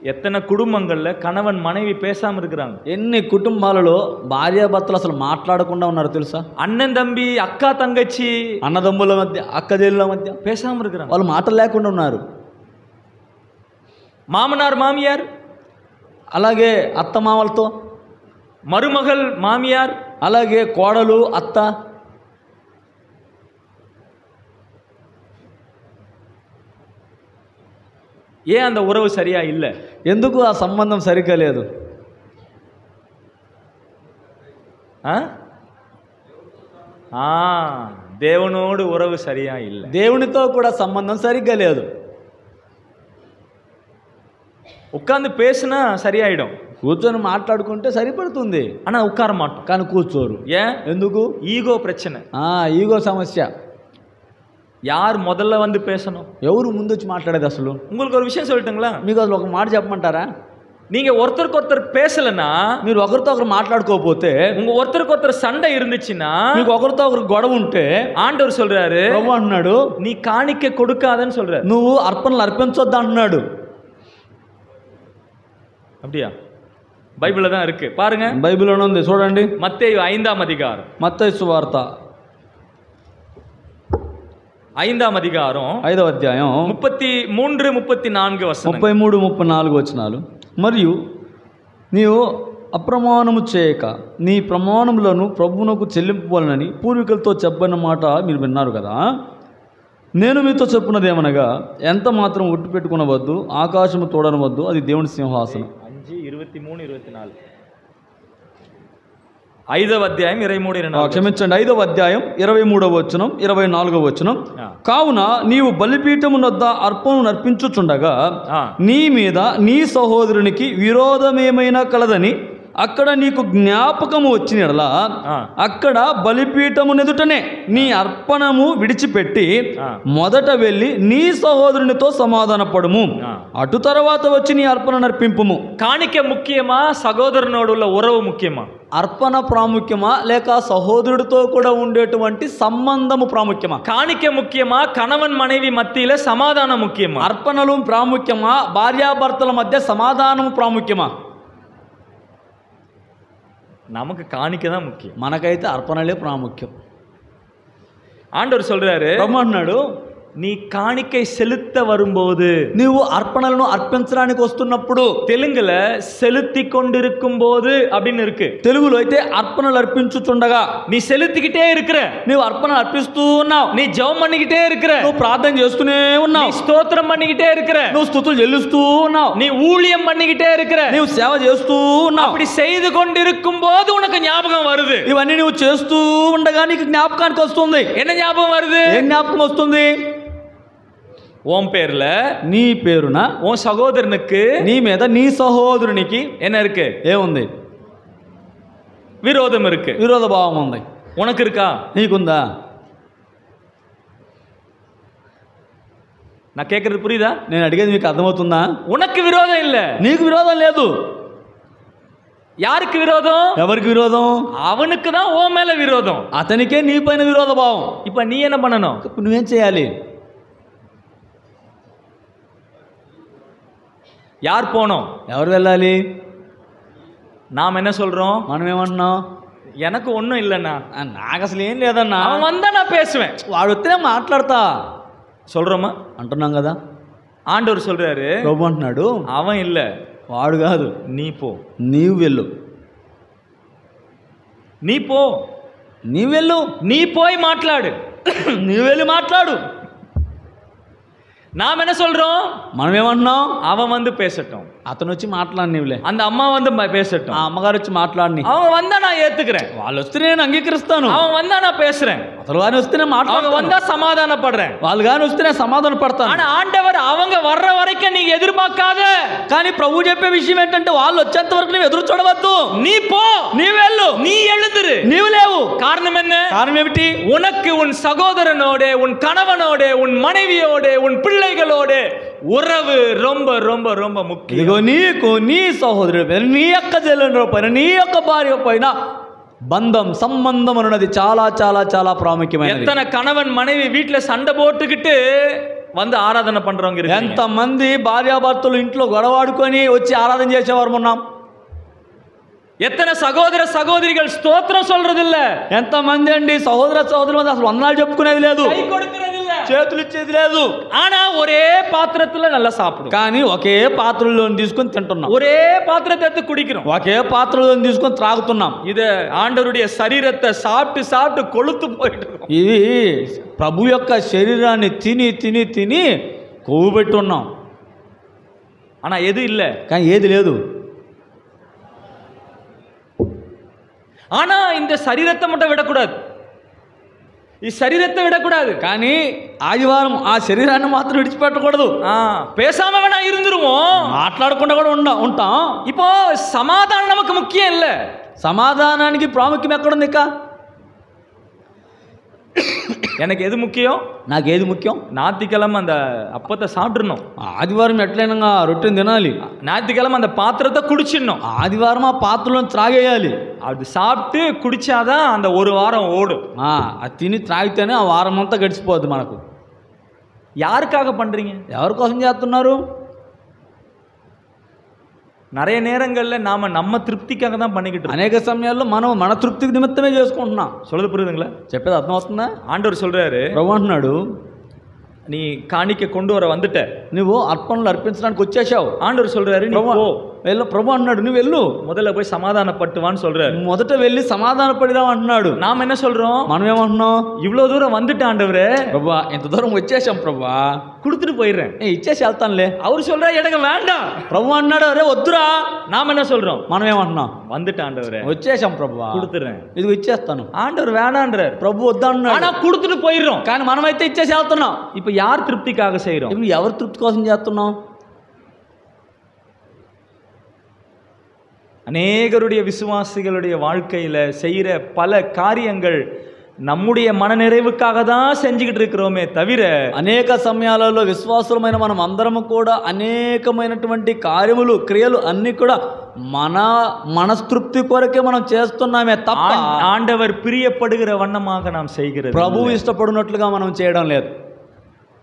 ఎత్తన కుటుంబంగల్లో కణవన్ మనవి పేసామ இருக்கிறாங்க. ఎన్ని కుటుంబాలలో భార్యాభర్తలు అసలు మాట్లాడకుండా ఉన్నారు తెలుసా? అన్నన్ తంబి, అక్క తంగచ్చి, అన్నదమ్ముల మధ్య, అక్క చెల్లెల మధ్య పేసామ இருக்கிறாங்க. వాళ్ళు మాటలు లేకుండా ఉన్నారు. మామనార్ మామియార్, అలాగే అత్త మామలతో, మరుమగల్ మామియార్, అలాగే కోడలు అత్త. ఏ అంత ఉరవు సరియా ఇల్ల? ఎందుకు ఆ సంబంధం సరిగ్గా లేదు? దేవునోడు ఉరవు సరియా ఇల్ల, దేవునితో కూడా సంబంధం సరిగ్గా లేదు. ఉక్కాంది పేసినా సరియాయడం, కూర్చొని మాట్లాడుకుంటే సరిపడుతుంది, అన్న ఉక్కార మాట, కానీ కూర్చోరు. ఎందుకు? ఈగో ప్రశ్న, ఈగో సమస్య. யார் முதல்ல வந்து பேசணும்? ఎవరు ముందు వచ్చి మాట్లాడేది? అసలు உங்களுக்கு ஒரு விஷயம் சொல்லட்டுங்களா? మీకు అసలు ఒక మాట చెప్పమంటారా? நீங்க ஒருத்தருக்கு ஒருத்தர் பேசலனா, మీరు ఒకరితో ఒకరు మాట్లాడుకోకపోతే, உங்க ஒருத்தருக்கு ஒருத்தர் சண்டை இருந்துச்சுன்னா, మీకు ఒకరితో ఒకరు గొడవ ఉంటే, ఆండவர் சொல்றாரு, ప్రభు అంటున్నాడు, నీ కాணிக்க கொடுக்காதன்னு சொல்றாரு, నువ్వు అర్పణలు అర్పించొద్దు అంటున్నాడు. அப்படியா? బైబిల్లో தான் இருக்கு, பாருங்க, బైబిల్లోనే ఉంది, చూడండి. మత్తయి 5వ అధికారం, మత్తయి సువార్త 5వ అధికారం 5వ అధ్యాయం 33, 34 వచనం, 33, 34 వచనాలు. మరియు నీవు అప్రమాణము చేయక నీ ప్రమాణములను ప్రభువునకు చెల్లింపవలనని పూర్వీకులతో చెప్పిన మాట మీరు విన్నారు కదా. నేను మీతో చెప్పున్నదేమనగా, ఎంత మాత్రం ఒట్టు పెట్టుకునవద్దు, ఆకాశము తోడనవద్దు, అది దేవుని సింహాసనం. 5:23, 24, 5వ అధ్యాయం 23, క్షమించండి, 5వ అధ్యాయం 23వ వచనం, 24వ వచనం. కావున నీవు బలిపీఠమునొద్ద అర్పణను నర్పించుచుండగా నీ మీద నీ సహోదరునికి విరోధమేమైనా కలదని అక్కడ నీకు జ్ఞాపకము వచ్చినలా అక్కడ బలిపీఠమునెదుటనే నీ అర్పణము విడిచిపెట్టి మొదట వెళ్ళి నీ సహోదరునితో సమాధానపడుము, అటు తర్వాత వచ్చి నీ అర్పణ నర్పింపుము. కాணிక ముఖ్యమా, సహోదరునోడు ఉరవు ముఖ్యమా? అర్పణ ప్రాముఖ్యమా లేక సహోదరుడితో కూడా ఉండేటువంటి సంబంధము ప్రాముఖ్యమా? కాணிక ముఖ్యమా, కణవన్ మనవి మధ్యలో సమాధానం ముఖ్యమా? అర్పణలు ప్రాముఖ్యమా, భార్యాభర్తల మధ్య సమాధానము ప్రాముఖ్యమా? நமக்கு காணிக்க தான் முக்கியம், మనకైతే అర్పణలే ప్రాముఖ్యం. ఆండவர் சொல்றாரு, బ్రహ్మ అన్నాడు, நீ காணிக்கை செலுத்த வரும்போது, నీవు అర్పణలను అర్పించడానికి వస్తున్నప్పుడు, தெலுங்குல செலுத்தி கொண்டிருக்கும் போது அப்படின்னு இருக்கு. తెలుగులో అయితే అర్పణలు అర్పించుచుండగా, நீ செலுத்திக்கிட்டே இருக்கிற, నీవు అర్పణలు అర్పిస్తూ ఉన్నావు, நீ ஜெபம் பண்ணிக்கிட்டே இருக்கிற, నువ్వు ప్రార్థన చేస్తూనే நீ ఉన్నావు, ஸ்தோத்திரம் பண்ணிக்கிட்டே இருக்கிற, నువ్వు స్తుతులు చెల్లిస్తూ ఉన్నావు, நீ ஊழியம் பண்ணிக்கிட்டே இருக்கிற. నీవు సేవ చేస్తూ ఉన్నావు. அப்படி செய்து கொண்டிருக்கும் போது உனக்கு ஞாபகம் வருது. ఇవన్నీ నువ్వు చేస్తూ ఉండగా నీకు జ్ఞాపకానికి వస్తుంది. என்ன ஞாபகம் வருது? ఏం జ్ఞాపకం వస్తుంది? உன் பேர்ல, నీ పేరున, உன் சகோதரனுக்கு, నీ మీద నీ సహోదరునికి என்ன இருக்கு? ఏముంది? விரோதம் இருக்கு. విరోధ భావం ఉంది. உனக்கு இருக்கா? నీకుందా? நான் கேட்கறது புரியுதா? నేను అడిగేది మీకు అర్థమవుతుందా? உனக்கு விரோதம் இல்ல. నీకు విరోధం లేదు. யாருக்கு விரோதம்? ఎవరికి విరోధం? அவனுக்கு தான் உன் மேல விரோதம். అతనికే నీ పైన విరోధ భావం. இப்ப நீ என்ன பண்ணணும்? ఇప్పుడు నువ్వేం చేయాలి? யார் போனோம்? ఎవరు వెళ్ళాలి? நாம் என்ன சொல்றோம்? మనం ఏమంటున్నాం? எனக்கு ஒன்றும் இல்லைண்ணா, నాకు అసలు ఏం లేదన్నా, அவன் வந்தா நான் பேசுவேன், వాడు వస్తేనే మాట్లాడతా சொல்றோமா? అంటున్నాం కదా. ஆண்டவர் சொல்றாரு, ప్రభు అంటున్నాడు, அவன் இல்ல, వాడు కాదు, நீ போ, నీవు వెళ్ళు, நீ போ, నీవు వెళ్ళు, நீ போய் மாట్లాடு, నీవు వెళ్ళి మాట్లాడు. நாம் என்ன சொல்றோம்? మనం ఏమంటున్నాం? அவன் வந்து பேசட்டும், అతను వచ్చి మాట్లాడినివ్వలే, அந்த అమ్மா வந்து பேசட்டும், ఆ అమ్మగారు వచ్చి మాట్లాడిని, அவன் வந்தா நான் ஏத்துக்கிறேன், వాళ్ళు వస్తే నేను అంగీకరిస్తాను, அவன் வந்தா நான் பேசுறேன், అసలు వారిని వస్తేనే அவங்க మాట్లాడతాను, வந்தா சமாதானப்படுறேன். వాళ్ళు కానీ వస్తేనే సమాధాన పడతాను. ஆனா ஆண்டவர் அவங்க வர்ற வரைக்கும் நீ எதிர்பார்க்காத, కానీ ప్రభు చెప్పే విషయం ఏంటంటే వాళ్ళు వచ్చేంత వరకు నువ్వు ఎదురు చూడవద్దు, நீ போ, నీ వెళ్ళు, நீ எழுந்துரு. నీవు లేవు. காரணம் என்ன? కారణం ఏమిటి? உனக்கு உன் சகோதரனோட, உன் கணவனோட, உன் மனைவியோட, உன் பிள்ளைகளோட உறவு ரொம்ப ரொம்ப ரொம்ப முக்கியம். ఇదిగో నీకు నీ సహోదరుడి పైన, నీ యొక్క చెల్లెల పైన, నీ యొక్క భార్య పైన బంధం, సంబంధం అన్నది చాలా చాలా చాలా ప్రాముఖ్యమైనది. எத்தனை கணவன் மனைவி வீட்டுல சண்டை போட்டுக்கிட்டு வந்து ஆராதனை பண்றவங்க இருக்காங்க. ఎంత మంది భార్యాభర్తలు ఇంట్లో గొడవాడుకొని వచ్చి ఆరాధన చేసేవారు ఉన్నాం. எத்தனை சகோதர சகோதரிகள் ஸ்தோத்திரம் சொல்றது இல்ல, ఎంత మంది అండి సహోదర సహోదరుల మధ్య అసలు వందనాలు చెప్పుకునేది లేదు, கை கொடுக்கிறது இல்ல, చేతులు ఇచ్చేది లేదు, ஆனா ஒரே பாத்திரத்துல நல்லா சாப்பிடும், కానీ ఒకే పాత్రలో తీసుకొని తింటున్నాం, ஒரே பாத்திரத்தை எடுத்து குடிக்கிறோம், ఒకే పాత్రలో తీసుకొని త్రాగుతున్నాం. இது ஆண்டவருடைய சரீரத்தை சாப்பிட்டு சாப்பிட்டு கொழுத்து போயிட்டு இருக்கோம். ఇది ప్రభు యొక్క శరీరాన్ని తిని తిని తిని కొవ్వు పెట్టున్నాం, ஆனா எது இல்ல, కానీ ఏది లేదు. ஆனா இந்த சரீரத்தை மட்டும் விடக்கூடாது, ఈ శరీరத்தை விடக்கூடாது, కానీ ఆదివారం ఆ శరీరాన్ని మాత్రం విడిచిపెట్టకూడదు. பேசாம வேணா இருந்துருவோம், మాట్లాడకుండా కూడా ఉంటాం. இப்போ சமாதானம் நமக்கு முக்கியம் இல்ல, సమాధానానికి ప్రాముఖ్యం ఎక్కడుంది? ఇక எனக்கு எது முக்கியம்? నాకు ఏది ముఖ్యం? ஞாயிற்றுக்கிழமை அந்த அப்பத்தை சாப்பிட்டுறணும், ఆదివారం ఎట్లయినా రొట్టెని తినాలి, ஞாயிற்றுக்கிழமை அந்த பாத்திரத்தை குடிச்சிடணும், ఆదివారం ఆ పాత్రలో త్రాగేయాలి. அது சாப்பிட்டு குடிச்சாதான் அந்த ஒரு வாரம் ஓடும். అది తిని త్రాగితేనే ఆ వారం అంతా గడిచిపోద్ది మనకు. யாருக்காக பண்றீங்க? ఎవరి కోసం చేస్తున్నారు? நிறைய நேரங்களில் நாம நம்ம திருப்திக்காக தான் பண்ணிக்கிட்டு இருக்கோம். అనేక సమయాల్లో మనం మన తృప్తికి నిమిత్తమే చేసుకుంటున్నాం. சொல்றது புரியுதுங்களா? చెప్పేది అర్థమవుతుందా? ஆண்டவர் சொல்றாரு, ప్రభు అంటున్నాడు, நீ காணிக்க கொண்டு வர வந்துட்ட, నువ్వు అర్పణలు అర్పించడానికి వచ్చేసావు. ஆண்டவர் சொல்றாரு, நீ ప్రభు போ. వెళ్ళు, ప్రభు అంటున్నాడు, నువ్వు వెళ్ళు, முதல்ல போய் சமாதானப்பட்டுவான்னு சொல்றாரு. మొదట వెళ్ళి సమాధాన పడిరావు అంటున్నాడు. நாம என்ன சொல்றோம்? మనం ఏమంటున్నాం? இவ்வளவு தூரம் வந்துட்ட ஆண்டவரே, ప్రభు ఇంత దూరం వచ్చేసాం ప్రభు, கொடுத்துட்டு போயிடுறேன். ఇచ్చేసి వెళ్తానులే. அவர் சொல்றாரு, எனக்கு வேண்டாம். ప్రభు అన్నాడు, అరే వద్దురా. நாம என்ன சொல்றோம்? మనం ఏమంటున్నాం? வந்துட்ட ஆண்டவரே, వచ్చేసాం ప్రభు, கொடுத்துறேன். ఇది ఇచ్చేస్తాను. ஆண்டவர் வேணான்றார், ప్రభు వద్దన్నాడు, ஆனா கொடுத்துட்டு போயிடுறோம். కానీ మనమైతే ఇచ్చేసి వెళ్తున్నాం. இப்ப யார் திருப்திக்காக செய்யறோம்? ఇప్పుడు ఎవరి తృప్తి కోసం చేస్తున్నాం? அநேகருடைய விசுவாசிகளுடைய வாழ்க்கையில செய்யற பல காரியங்கள் நம்முடைய மனநிறைவுக்காக தான் செஞ்சுக்கிட்டு இருக்கிறோமே தவிர, అనేక సమయాలలో విశ్వాసులమైన మనం అందరము కూడా అనేకమైనటువంటి కార్యములు, క్రియలు అన్ని కూడా మన మనస్తృప్తి కొరకే మనం చేస్తున్నామే తప్ప ஆண்டவர் பிரியப்படுகிற வண்ணமாக நாம் செய்கிறது ప్రభు ఇష్టపడినట్లుగా మనం చేయడం లేదు.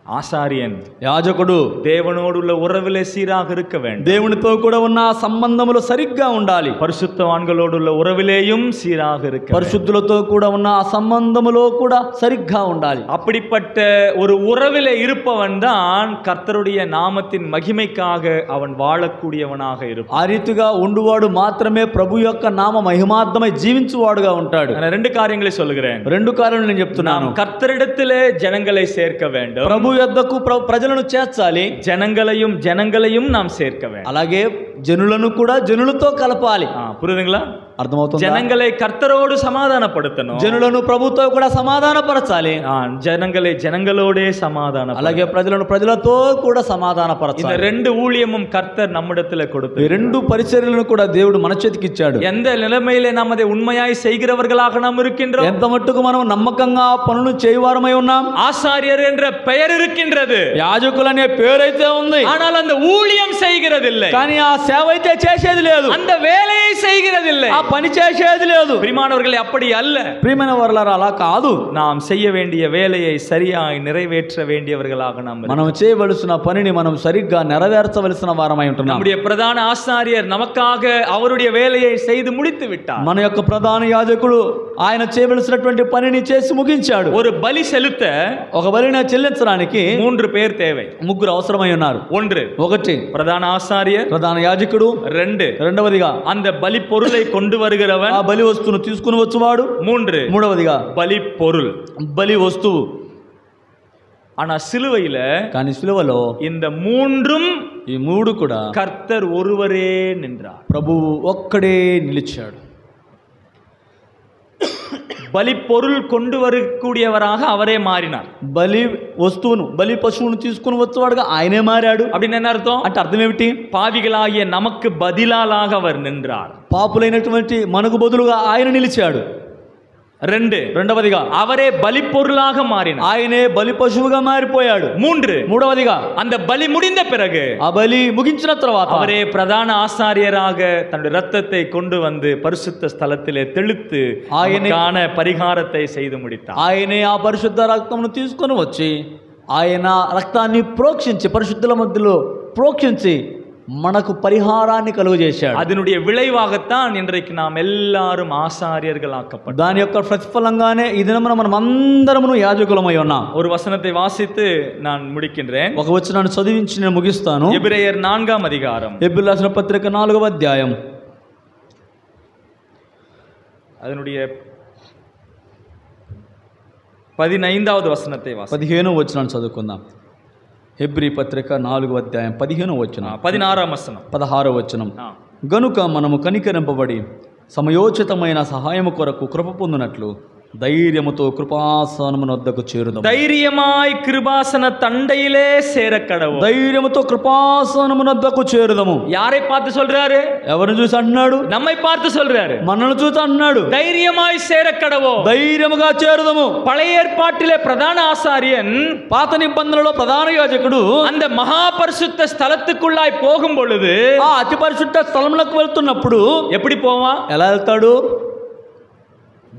ஆசாரியன் యాజకుడు தேவனோடு உள்ள உறவிலே சீராக இருக்க வேண்டும். దేవునితో కూడా ఉన్న ఆ సంబంధములు సరిగ్గా ఉండాలి. பரிசுத்தவான்களோடு உள்ள உறவிலேயும் சீராக இருக்க வேண்டும். పరిశుద్ధులతో కూడా ఉన్న ఆ సంబంధములో కూడా సరిగ్గా ఉండాలి. அப்படிப்பட்ட ஒரு உறவிலே இருப்பவன் தான் கர்த்தருடைய நாமத்தின் மகிமைக்காக அவன் வாழக்கூடியவனாக இருப்பான். ఆ రీతిగా ఉండువాడు మాత్రమే ప్రభు యొక్క నామ మహిమార్థమై జీవించువాడుగా ఉంటాడు. நான் ரெண்டு காரியங்களை சொல்லுகிறேன். రెండు కార్యాలు నేను చెప్తున్నాను. கர்த்தரிடத்திலே ஜனங்களை சேர்க்க வேண்டும். ప్రభు యొద్దకు ప్రజలను చేర్చాలి. ஜனங்களையும் நாம் சேர்க்க வேண்டும். అలాగే జనులను కూడా జనులతో కలపాలి. புரியுதுங்களா? అర్థమవుతుంది. జనంగలై కర్తరోడు సమాధానపడుతను. జనులను ప్రభుతో కూడా సమాధానపరచాలి. జనంగలోడే సమాధాన. అలాగే ప్రజలను ప్రజలతో కూడా సమాధానపరచాలి. இந்த ரெண்டு ஊழியமும் கர்த்தர் நம்மிடத்தில் கொடுத்து ఈ రెండు పరిచర్యలను కూడా దేవుడు మన చేతికి ఇచ్చాడు. எந்த நிலைமையிலே நாம் அதை உண்மையாய் செய்கிறவர்களாக நாம் இருக்கின்றோம். ఎంత మట్టుకు మనం నమ్మకంగా పనులు చేయవారమై ఉన్నాం. ஆசாரியர் என்ற பெயர் இருக்கின்றது. యాజకులనే పేరైతే ఉంది. ஆனால் அந்த ஊழியம் செய்கிறதில்லை. కానీ ఆ సేవ అయితే చేసేది లేదు. அந்த வேலையை செய்கிறதில்லை. ఆ పని చేసేది లేదు. பிரியமானவர்களே, அப்படி அல்ல. ప్రియమైన వారలారా, అలా కాదు. நாம் செய்ய வேண்டிய வேலையை சரியாய் நிறைவேற்ற வேண்டியவர்களாக நாம் మనం చేయవలసిన పనిని మనం సరిగ్గా నెరవేర్చవలసిన వారమై ఉంటున్నాం. நம்முடைய பிரதான ஆசாரியர் நமக்காக அவருடைய வேலையை செய்து முடித்து விட்டார். మన యొక్క ప్రధాన యాజకుడు ఆయన చేయవలసినటువంటి పనిని చేసి ముగించాడు. ஒரு பலி செலுத்த ఒక బలిని చెల్లించడానికి 3 பேர் தேவை. ముగ్గురు అవసరమై ఉన్నారు. ఒకటి பிரதான ஆசாரியர், ప్రధాన యాజకుడు. రెండవదిగా அந்த பலி பொருளை கொண்டு வருகிறவன், ఆ బలి వస్తువును తీసుకుని వచ్చువాడు. మూడవదిగా பலி பொருள், బలి వస్తువు. ஆனா சிலுவையில, కానీ సిలువలో இந்த மூன்றும், ఈ మూడు కూడా கர்த்தர் ஒருவரே நின்றார். ప్రభువు ఒక్కడే నిలిచాడు. பலி பொருள் கொண்டு வரக்கூடியவராக அவரே மாறினார். బలి వస్తువును, బలి పశువును తీసుకుని వచ్చేవాడుగా ఆయనే మారాడు. அப்படின்னு என்ன అర్థం? అంటే అర్థం ఏమిటి? பாவிகளாகிய நமக்கு பதிலாக அவர் நின்றார். పాపులైనటువంటి మనకు బదులుగా ఆయన నిలిచాడు. రెండవదిగా அவரே பலி பொருளாக மாறினார். ఆయనే బలి పశువుగా మారిపోయాడు. మూడవదిగా அந்த பலி முடிந்த பிறகு, ఆ బలి ముగించిన తర్వాత அவரே பிரதான ஆசாரியராக தன்னுடைய ரத்தத்தை கொண்டு வந்து பரிசுத்த ஸ்தலத்திலே தெளித்து ఆయనக்கான పరిహారத்தை செய்து முடித்தார். ఆయనే ఆ పరిశుద్ధ రక్తమును తీసుకొని వచ్చి ఆయన రక్తాన్ని ప్రోక్షించి పరిశుద్ధుల మధ్యలో ప్రోక్షించి మనకు పరిహారాన్ని కలుగజేశాడు. அதனுடைய விளைவாகத்தான் இன்றைக்கு நாம் எல்லாரும் ஆசாரியர்களாக்கப்பட்டோம். దాని యొక్క ప్రతిఫలంగానే ఈ దినమున మనం అందరమును యాజకులమై ఉన్నాం. ஒரு வசனத்தை வாசித்து நான் முடிக்கின்றேன். ఒక వచనాన్ని చదివించి నేను ముగిస్తాను. ఎబ్రేయర్ 4వ అధికారం, హెబ్రీయులకు రాసిన పత్రిక 4వ అధ్యాయం, அதனுடைய 15వ వచనத்தை వాసి 15వ వచనాన్ని చదువుకుందాం. హెబ్రీ పత్రిక 4వ అధ్యాయం 15వ వచనం, 16వ వచనం, 16వ వచనం. గనుక మనము కనికరింపబడి సమయోచితమైన సహాయము కొరకు కృప పొందినట్లు ధైర్యముతో కృపాసనమునొద్దకు చేరుదాం. ధైర్యమాయ్ కృపాసన తండైயிலே சேரக்கடவோம். ధైర్యముతో కృపాసనమునొద్దకు చేరుదాము. யாரை பார்த்து சொல்றாரு? ఎవరిని చూసి అంటున్నాడు? நம்மை பார்த்து சொல்றாரு. మనల్ని చూసి అంటున్నాడు. ధైర్యమాయ్ சேரக்கடவோம். ధైర్యముగా చేరుదాము. பழைய ஏற்பாட்டிலே பிரதான ஆசாரியன், పాత నిబంధనలో ప్రధాన యాజకుడు அந்த மகா பரிசுத்த ஸ்தலத்துக்குள்ளாய் போகும் பொழுது, ఆ అతి పరిశుద్ధ స్థలములకు వెళ్తున్నప్పుడు எப்படி போவான்? ఎలా వెళ్తాడు?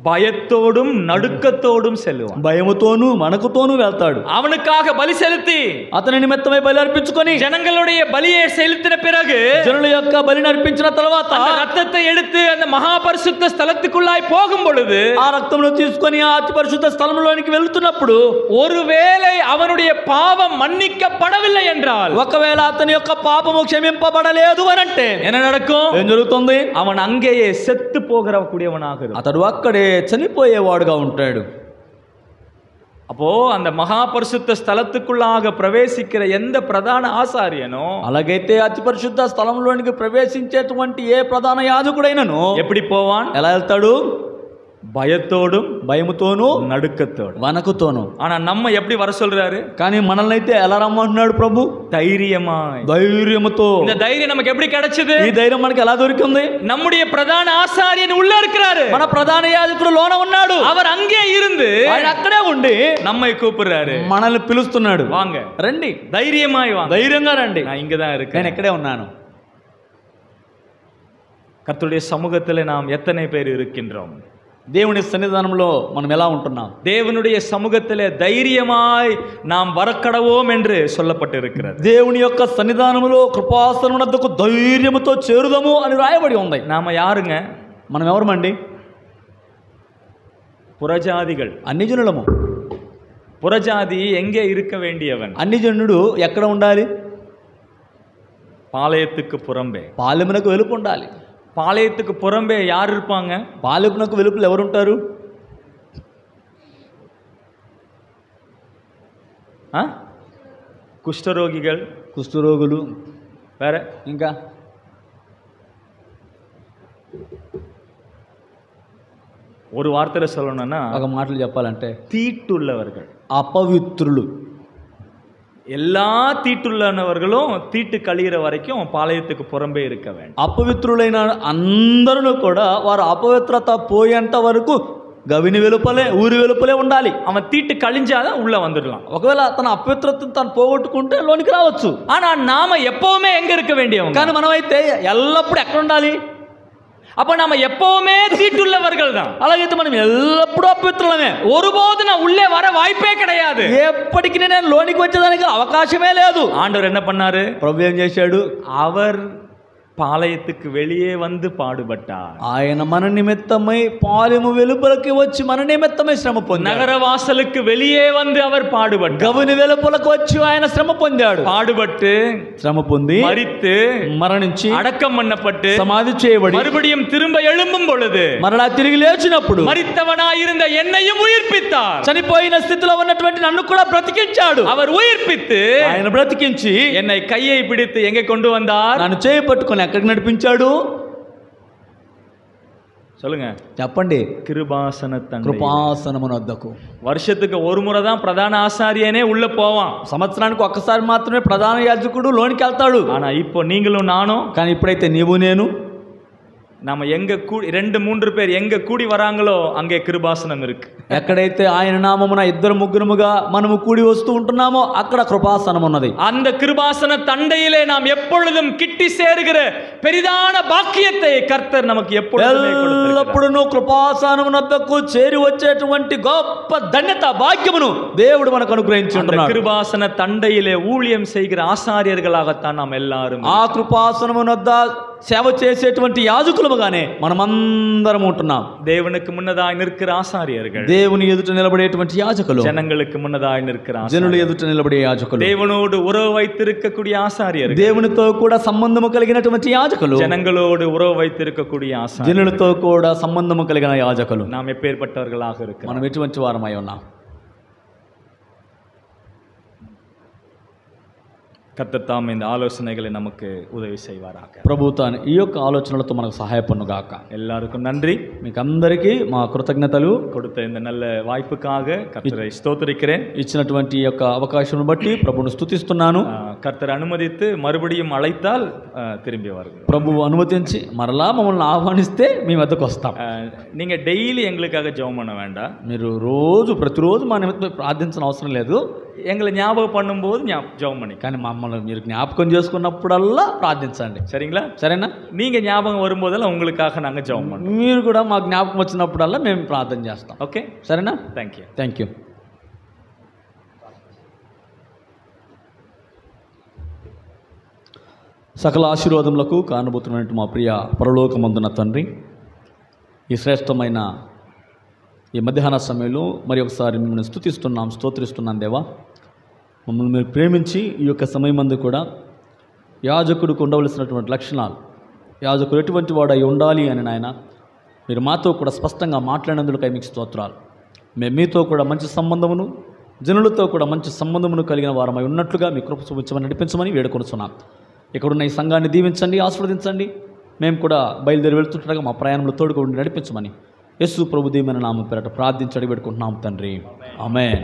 பயத்தோடும் நடுக்கத்தோடும் செல்லுவான். భయముతోను వణకుతోను వెళ్తాడు. அவனுக்காக பலி செலுத்தி, అతని నిమిత్తమై బలి అర్పించుకొని, ஜனங்களுடைய பலியை செலுத்தின பிறகு, జనుల యొక్క బలిని అర్పించిన తర్వాత రక్తத்தை எடுத்து அந்த மகா பரிசுத்த ஸ்தலத்துக்குள்ளாய் போகும் பொழுது, ఆ రక్తమును తీసుకొని ఆ అతి పరిశుద్ధ స్థలములోనికి వెళ్తున్నప్పుడు, ஒருவேளை அவனுடைய பாவம் మన్నిக்கப்படவில்லை என்றால், ఒకవేళ అతని యొక్క పాపము క్షమింపబడలేదు అనంటే என்ன நடக்கும்? ఏం జరుగుతుంది? அவன் அங்கேயே செத்து போகிற கூடியவனாக இருக்கும். అతడు అక్కడే చనిపోయేవాడుగా ఉంటాడు. அப்போ அந்த மகா பரிசுத்த ஸ்தலத்துக்குள்ளாக பிரவேசிக்கிற எந்த பிரதான ஆசாரியனோ, అలాగైతే అతి పరిశుద్ధ స్థలంలోనికి ప్రవేశించేటువంటి ఏ ప్రధాన యాజకుడైనను எப்படி போவான்? ఎలా వెళ్తాడు? பயத்தோடும் భయముతోను నడుకతోடும் వణకుతోను. ஆனா நம்ம எப்படி வர சொல்றாரு? కానీ మనల్ని అయితే ఎలా రమ్మంటున్నాడు ప్రభు? தைரியமாய். ధైర్యముతో. இந்த தைரியம் நமக்கு எப்படி கிடைச்சது? ఈ ధైర్యం మనకి ఎలా దొరికింది? நம்முடைய பிரதான ஆசாரியன் உள்ள இருக்கிறாரு. మన ప్రధాన యాజకుడు లోన ఉన్నాడు. அவர் அங்கே இருந்து ఆయన అక్కడే ఉండి நம்மை கூப்பிடுறாரு, మనల్ని పిలుస్తున్నాడు. வாங்க, రండి, தைரியமாய் வாங்க, ధైర్యంగా రండి, நான் இங்க தான் இருக்கேன், నేను ఇక్కడే ఉన్నాను. கர்த்தருடைய சமூகத்தில் நாம் எத்தனை பேர் இருக்கின்றோம்? దేవుని సన్నిధానంలో మనం ఎలా ఉంటున్నాం? தேவனுடைய சமூகத்திலே தைரியமாய் நாம் வரக்கடவோம் என்று சொல்லப்பட்டிருக்கிறது. దేవుని యొక్క సన్నిధానంలో కృపాసనమునకు ధైర్యముతో చేరుదము అని రాయబడి ఉంది. நாம யாருங்க? మనం ఎవరమండి? புறஜாதிகள். అన్యజనులము. புறஜாதி எங்கே இருக்க வேண்டியவன்? అన్యజనుడు ఎక్కడ ఉండాలి? பாளையத்துக்கு புறம்பே. పాలెమునకు వెలుపు ఉండాలి. பாளையத்துக்கு புறம்பே யார் இருப்பாங்க? పాలెమునకు వెలుపులు ఎవరుంటారు? குஷ்டரோகிகள், కుష్ఠరోగులు, வேற ఇంకా ஒரு வார்த்தையில சொல்லணும்னா ఒక మాటలు చెప్పాలంటే தீட்டுள்ளவர்கள். అపవిత్రులు. எல்லா தீட்டுள்ளவர்களும் தீட்டு கழிகிற வரைக்கும் பாளையத்துக்கு புறம்பே இருக்க வேண்டும். అపవిత్రులైన అందరూ కూడా వారు అపవిత్రత పోయేంత వరకు గవిని వెలుపలే, ఊరి వెలుపలే ఉండాలి. அவன் தீட்டு கழிஞ்சாதான் உள்ள வந்துடலாம். ఒకవేళ తన అపవిత్రతను తను పోగొట్టుకుంటే లోనికి రావచ్చు. ஆனா நாம எப்பவுமே எங்க இருக்க வேண்டியவங்க? కానీ మనమైతే ఎల్లప్పుడూ ఎక్కడ ఉండాలి? அப்ப நாம எப்பவுமே தீட்டுள்ளவர்கள் தான். అలాగైతే మనం ఎల్లప్పుడూ అపవిత్రులమే. ஒருபோது நான் உள்ளே வர வாய்ப்பே கிடையாது. ఎప్పటికీ నేను లోనికి వచ్చేదానికి అవకాశమే లేదు. ஆண்டவர் என்ன பண்ணாரு? ప్రభు ఏం చేశాడు? அவர் పాళయத்துக்கு வெளியே வந்து பாடுபட்டார். ఆయన మన నిమిత్తమై పాలెము వెలుపలకి వచ్చి మన నిమిత్తమై శ్రమ పొందాడు. నగరవాసலுக்கு வெளியே வந்து அவர் பாடுபட்டார். గవిని వెలుపలకు వచ్చి ఆయన శ్రమ పొందాడు. பாடுபட்டு శ్రమ పొంది மரித்து మరణించి அடக்கம் பண்ணப்பட்டு సమాధి చేయబడి மறுபடியும் திரும்ப எழும்பும் பொழுது మరలా తిరిగి లేచినప్పుడు மரித்தவனாயிருந்த என்னையும் உயிர்ப்பித்தார். చనిపోయిన స్థితిలో ఉన్నటువంటి నన్ను కూడా బ్రతికించాడు. அவர் ఉయిర్పిத்து ఆయన బ్రతికించి என்னை கையை பிடித்து எங்கே கொண்டு வந்தார்? నన్ను చేయి పట్టుకొని ఎక్కడికి నడిపించాడు? சொல்லுங்க, చెప్పండి. கிருபாசன தண்டை. కృపాసనమునొద్దకు. வருஷத்துக்கு ஒரு முறை தான் பிரதான ஆசாரியனே உள்ள போவான். సంవత్సరానికి ఒక్కసారి మాత్రమే ప్రధాన యాజకుడు లోనికి వెళ్తాడు. ஆனா இப்போ நீங்களும் நானும், కానీ ఇప్పుడైతే నీవు నేను நாம எங்க கூடி 2-3 பேர் எங்க கூடி வராங்களோ அங்கே கிருபாசனம் இருக்கு. ఎక్కడైతే ఆయన నామమున ఇద్దరు ముగ్గురుముగా మనము కూడి వస్తూ ఉంటున్నామో అక్కడ కృపాసనం ఉన్నది. அந்த கிருபாசன தண்டையிலே நாம் எப்பொழுதும் கிட்டி சேருகிற பெரிதான பாக்கியத்தை கர்த்தர் நமக்கு ఎల్లప్పుడూ కృపాసనమునొద్దకు చేరి వచ్చేటువంటి గొప్ప ధన్యత భాగ్యమును దేవుడు మనకు అనుగ్రహించి ఉంటున్నాడు. கிருபாசன தண்டையிலே ஊழியம் செய்கிற ஆசாரியர்களாகத்தான் நாம் எல்லாரும். ఆ కృపాసనమునొద్ద సేవ చేసేటువంటి యాజకులుగానే మనమందరం ఉంటున్నాం. దేవునికి మున్నదాయి నిற்கிற ఆసార్యர்கள், దేవుని ఎదుట నిలబడేటువంటి యాజకులు, జనங்களுக்கு మున్నదాయి నిற்கிற జనుల ఎదుట నిలబడే యాజకులు, దేవునోடு உறவு வைத்திருக்கக்கூடிய ஆசாரியர்கள், దేవునితో కూడా సంబంధము కలిగినటువంటి యాజకులు, జనంగళోடு ఉறவு வைத்திருக்கக்கூடிய ఆసార్యர்கள், జనులతో కూడా సంబంధము కలిగిన యాజకులు. நாம் எப்பேற்பட்டவர்களாக இருக்கிறோம்? మనం ఎటువంటి వారమై ఉన్నాం? கர்த்தர் தாம் இந்த ஆலோசனைகளை நமக்கு உதவி செய்வாராக. ప్రభు తాను ఈ యొక్క ఆలోచనలతో మనకు సహాయపడునుగాక. எல்லாருக்கும் நன்றி. మీకు అందరికీ మా కృతజ్ఞతలు. கொடுத்த இந்த நல்ல வாய்ப்புக்காக கர்த்தரை ஸ்தோத்திரிக்கிறேன். ఇచ్చినటువంటి ఈ యొక్క అవకాశం బట్టి ప్రభువును స్తుతిస్తున్నాను. கர்த்தர் அனுமதித்து மறுபடியும் அழைத்தால் திரும்பி வருகிறோம். ప్రభువు అనుమతించి మరలా మమ్మల్ని ఆహ్వానిస్తే మీ వద్దకు వస్తాం. நீங்க டெய்லி எங்களுக்காக ஜெபம் பண்ண வேண்டாம். మీరు ప్రతిరోజు మా నిమిత్తం ప్రార్థించిన అవసరం లేదు. எங்களை ஞாபகம் பண்ணும்போது ஜெபம் பண்ணி, కానీ మమ్మల్ని మీరు జ్ఞాపకం చేసుకున్నప్పుడల్లా ప్రార్థించండి. சரிங்களா? సరేనా? நீங்க ஞாபகம் வரும்போதெல்லாம் உங்களுக்காக நாங்க ஜெபம் பண்ணுவோம். మీరు కూడా మా జ్ఞాపకం వచ్చినప్పుడల్లా మేము ప్రార్థన చేస్తాం. ఓకే, సరేనా? Thank you. Thank you. సకల ఆశీర్వాదములకు కారణభూతమైన మా ప్రియ పరలోకమందున తండ్రి, ఈ శ్రేష్టమైన ఈ మధ్యాహ్న సమయంలో మరి ఒకసారి మిమ్మల్ని స్తుతిస్తున్నాం, స్తోత్రిస్తున్నాం. దేవా, మమ్మల్ని మీరు ప్రేమించి ఈ యొక్క సమయమందు కూడా యాజకుడికి ఉండవలసినటువంటి లక్షణాలు, యాజకుడు ఎటువంటి వాడై ఉండాలి అని నాయన మీరు మాతో కూడా స్పష్టంగా మాట్లాడినందుకై మీకు స్తోత్రాలు. మేము మీతో కూడా మంచి సంబంధమును, జనులతో కూడా మంచి సంబంధమును కలిగిన వారమై ఉన్నట్లుగా మీ కృప చూపించమని నడిపించమని వేడుకొనుచున్నాం. ఇక్కడున్న ఈ సంఘాన్ని దీవించండి, ఆశీర్వదించండి. మేము కూడా బయలుదేరి వెళ్తుండగా మా ప్రయాణంలో తోడుగా ఉండి నడిపించమని యేసు ప్రభు దీవెన నామమున పేరట ప్రార్థించి అడిగి పెట్టుకుంటున్నాం తండ్రి. ఆమేన్.